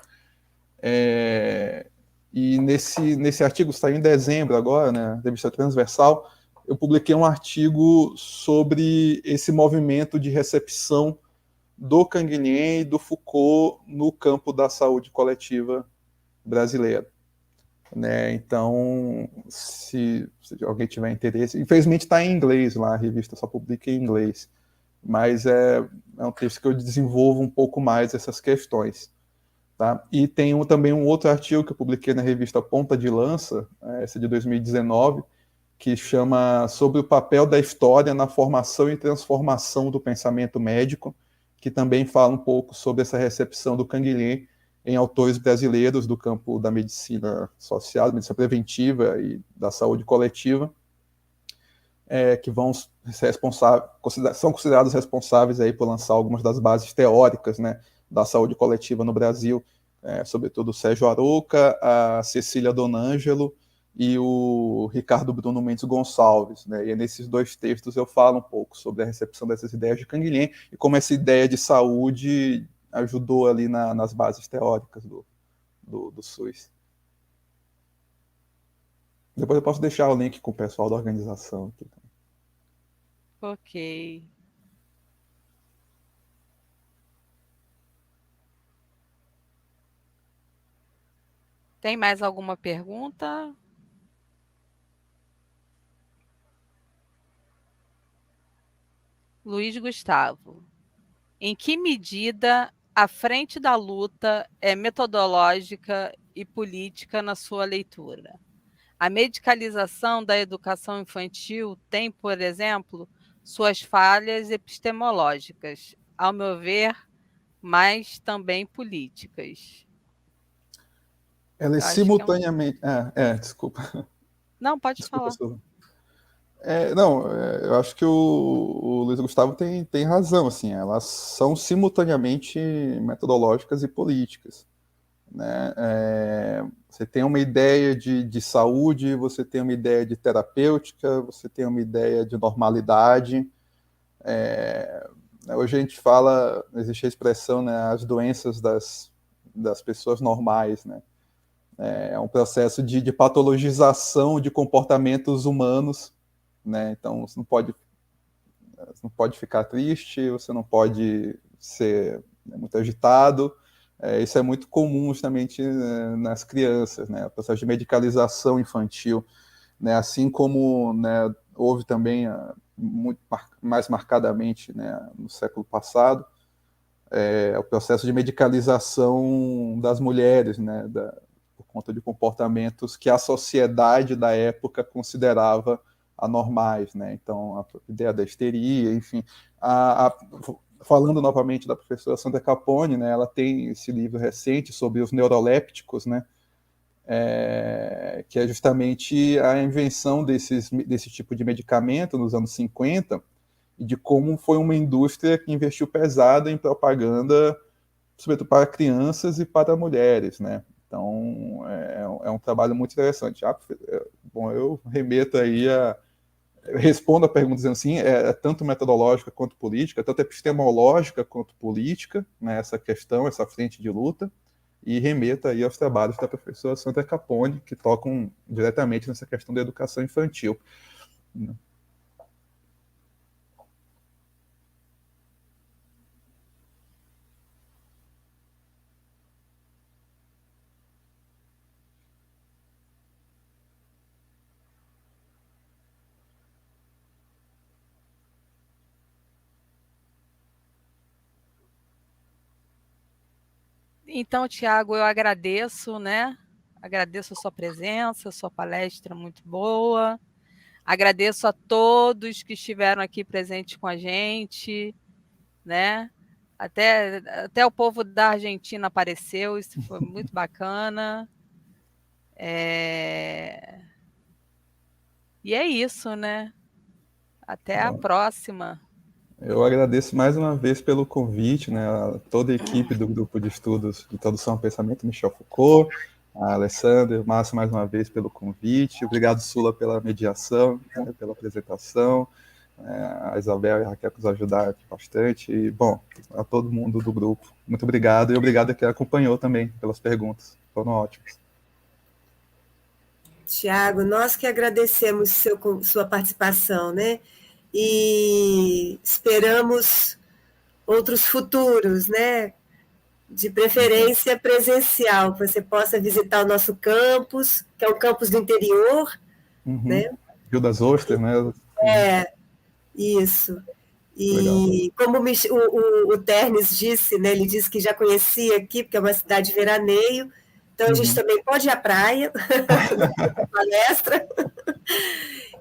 E nesse artigo, saiu em dezembro agora, né, revista Transversal, eu publiquei um artigo sobre esse movimento de recepção do Canguilhem e do Foucault no campo da saúde coletiva brasileira. Né? Então, se alguém tiver interesse, infelizmente está em inglês lá, a revista só publica em inglês, mas é um texto que eu desenvolvo um pouco mais essas questões. Tá? E tem também um outro artigo que eu publiquei na revista Ponta de Lança, essa de 2019, que chama Sobre o papel da história na formação e transformação do pensamento médico, que também fala um pouco sobre essa recepção do Canguilhem em autores brasileiros do campo da medicina social, da medicina preventiva e da saúde coletiva, que são considerados responsáveis aí por lançar algumas das bases teóricas, né, da saúde coletiva no Brasil, sobretudo o Sérgio Arouca, a Cecília Donângelo e o Ricardo Bruno Mendes Gonçalves. Né? E nesses dois textos eu falo um pouco sobre a recepção dessas ideias de Canguilhem e como essa ideia de saúde ajudou ali nas bases teóricas do SUS. Depois eu posso deixar o link com o pessoal da organização aqui. Ok. Tem mais alguma pergunta? Luiz Gustavo. Em que medida a frente da luta é metodológica e política na sua leitura? A medicalização da educação infantil tem, por exemplo, suas falhas epistemológicas, ao meu ver, mas também políticas. Ela é simultaneamente... desculpa. Não, pode Desculpa, falar. eu acho que o Luiz Gustavo tem razão, assim, elas são simultaneamente metodológicas e políticas. Né? Você tem uma ideia de saúde, você tem uma ideia de terapêutica, você tem uma ideia de normalidade. Hoje a gente fala, existe a expressão, né, as doenças das pessoas normais, né? É um processo de patologização de comportamentos humanos, né? Então você não pode ficar triste, você não pode ser muito agitado. Isso é muito comum justamente nas crianças, né? O processo de medicalização infantil, né? Assim como, né, houve também muito mais marcadamente, né, no século passado, o processo de medicalização das mulheres, né, por conta de comportamentos que a sociedade da época considerava anormais, né? Então, a ideia da histeria, enfim. Falando novamente da professora Sandra Capone, né, ela tem esse livro recente sobre os neurolépticos, né, que é justamente a invenção desse tipo de medicamento nos anos 50, e de como foi uma indústria que investiu pesado em propaganda, sobretudo para crianças e para mulheres, né? Então, é um trabalho muito interessante. Bom, eu remeto aí eu respondo a pergunta dizendo assim, é tanto metodológica quanto política, tanto epistemológica quanto política, né, essa questão, essa frente de luta, e remeto aí aos trabalhos da professora Sandra Capone, que tocam diretamente nessa questão da educação infantil. Então, Tiago, eu agradeço, né? Agradeço a sua presença, a sua palestra muito boa. Agradeço a todos que estiveram aqui presentes com a gente, né? Até o povo da Argentina apareceu, isso foi muito bacana. E é isso, né? Até a próxima. Eu agradeço mais uma vez pelo convite, né, a toda a equipe do Grupo de Estudos de Introdução ao Pensamento Michel Foucault, a Alessandra, o Márcio mais uma vez pelo convite, obrigado, Sula, pela mediação, né, pela apresentação, a Isabel e a Raquel que nos ajudaram aqui bastante, e, bom, a todo mundo do grupo, muito obrigado, e obrigado a quem acompanhou também pelas perguntas, foram ótimas. Tiago, nós que agradecemos sua participação, né? E esperamos outros futuros, né? De preferência presencial, que você possa visitar o nosso campus, que é um campus do interior, né? Rio das Ostras, né? Isso. E como o Ternes disse, né? Ele disse que já conhecia aqui, porque é uma cidade de veraneio, então a gente também pode ir à praia, palestra.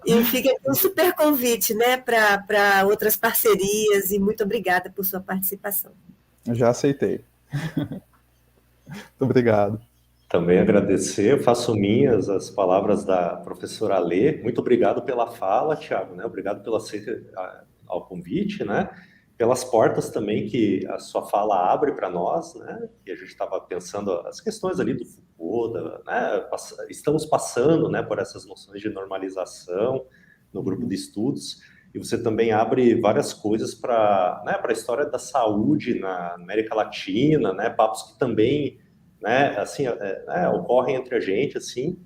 E fica aqui um super convite, né, para outras parcerias, e muito obrigada por sua participação. Já aceitei. Muito obrigado. Também agradecer, eu faço minhas as palavras da professora Alê. Muito obrigado pela fala, Tiago, né? Obrigado pelo aceite ao convite, né? Pelas portas também que a sua fala abre para nós, né? E a gente estava pensando as questões ali do Foucault, né? Estamos passando, né, por essas noções de normalização no grupo de estudos, e você também abre várias coisas para, né, para a história da saúde na América Latina, né? Papos que também, né, assim, ocorrem entre a gente, assim,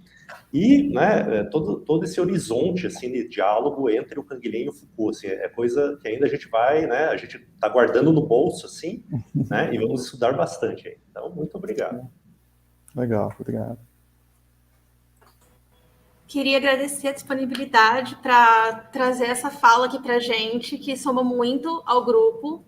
e, né, todo esse horizonte, assim, de diálogo entre o Canguilhem e o Foucault, assim, é coisa que ainda a gente vai, né, a gente está guardando no bolso, assim, né, e vamos estudar bastante. Então, muito obrigado. Legal, obrigado. Queria agradecer a disponibilidade para trazer essa fala aqui para a gente, que soma muito ao grupo,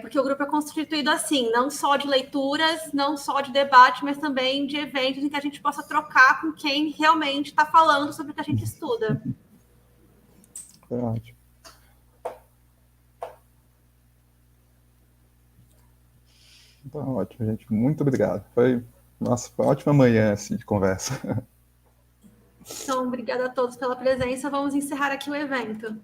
porque o grupo é constituído assim, não só de leituras, não só de debate, mas também de eventos em que a gente possa trocar com quem realmente está falando sobre o que a gente estuda. Foi ótimo. Tá ótimo, gente. Muito obrigado. Foi uma ótima manhã assim, de conversa. Então, obrigada a todos pela presença. Vamos encerrar aqui o evento.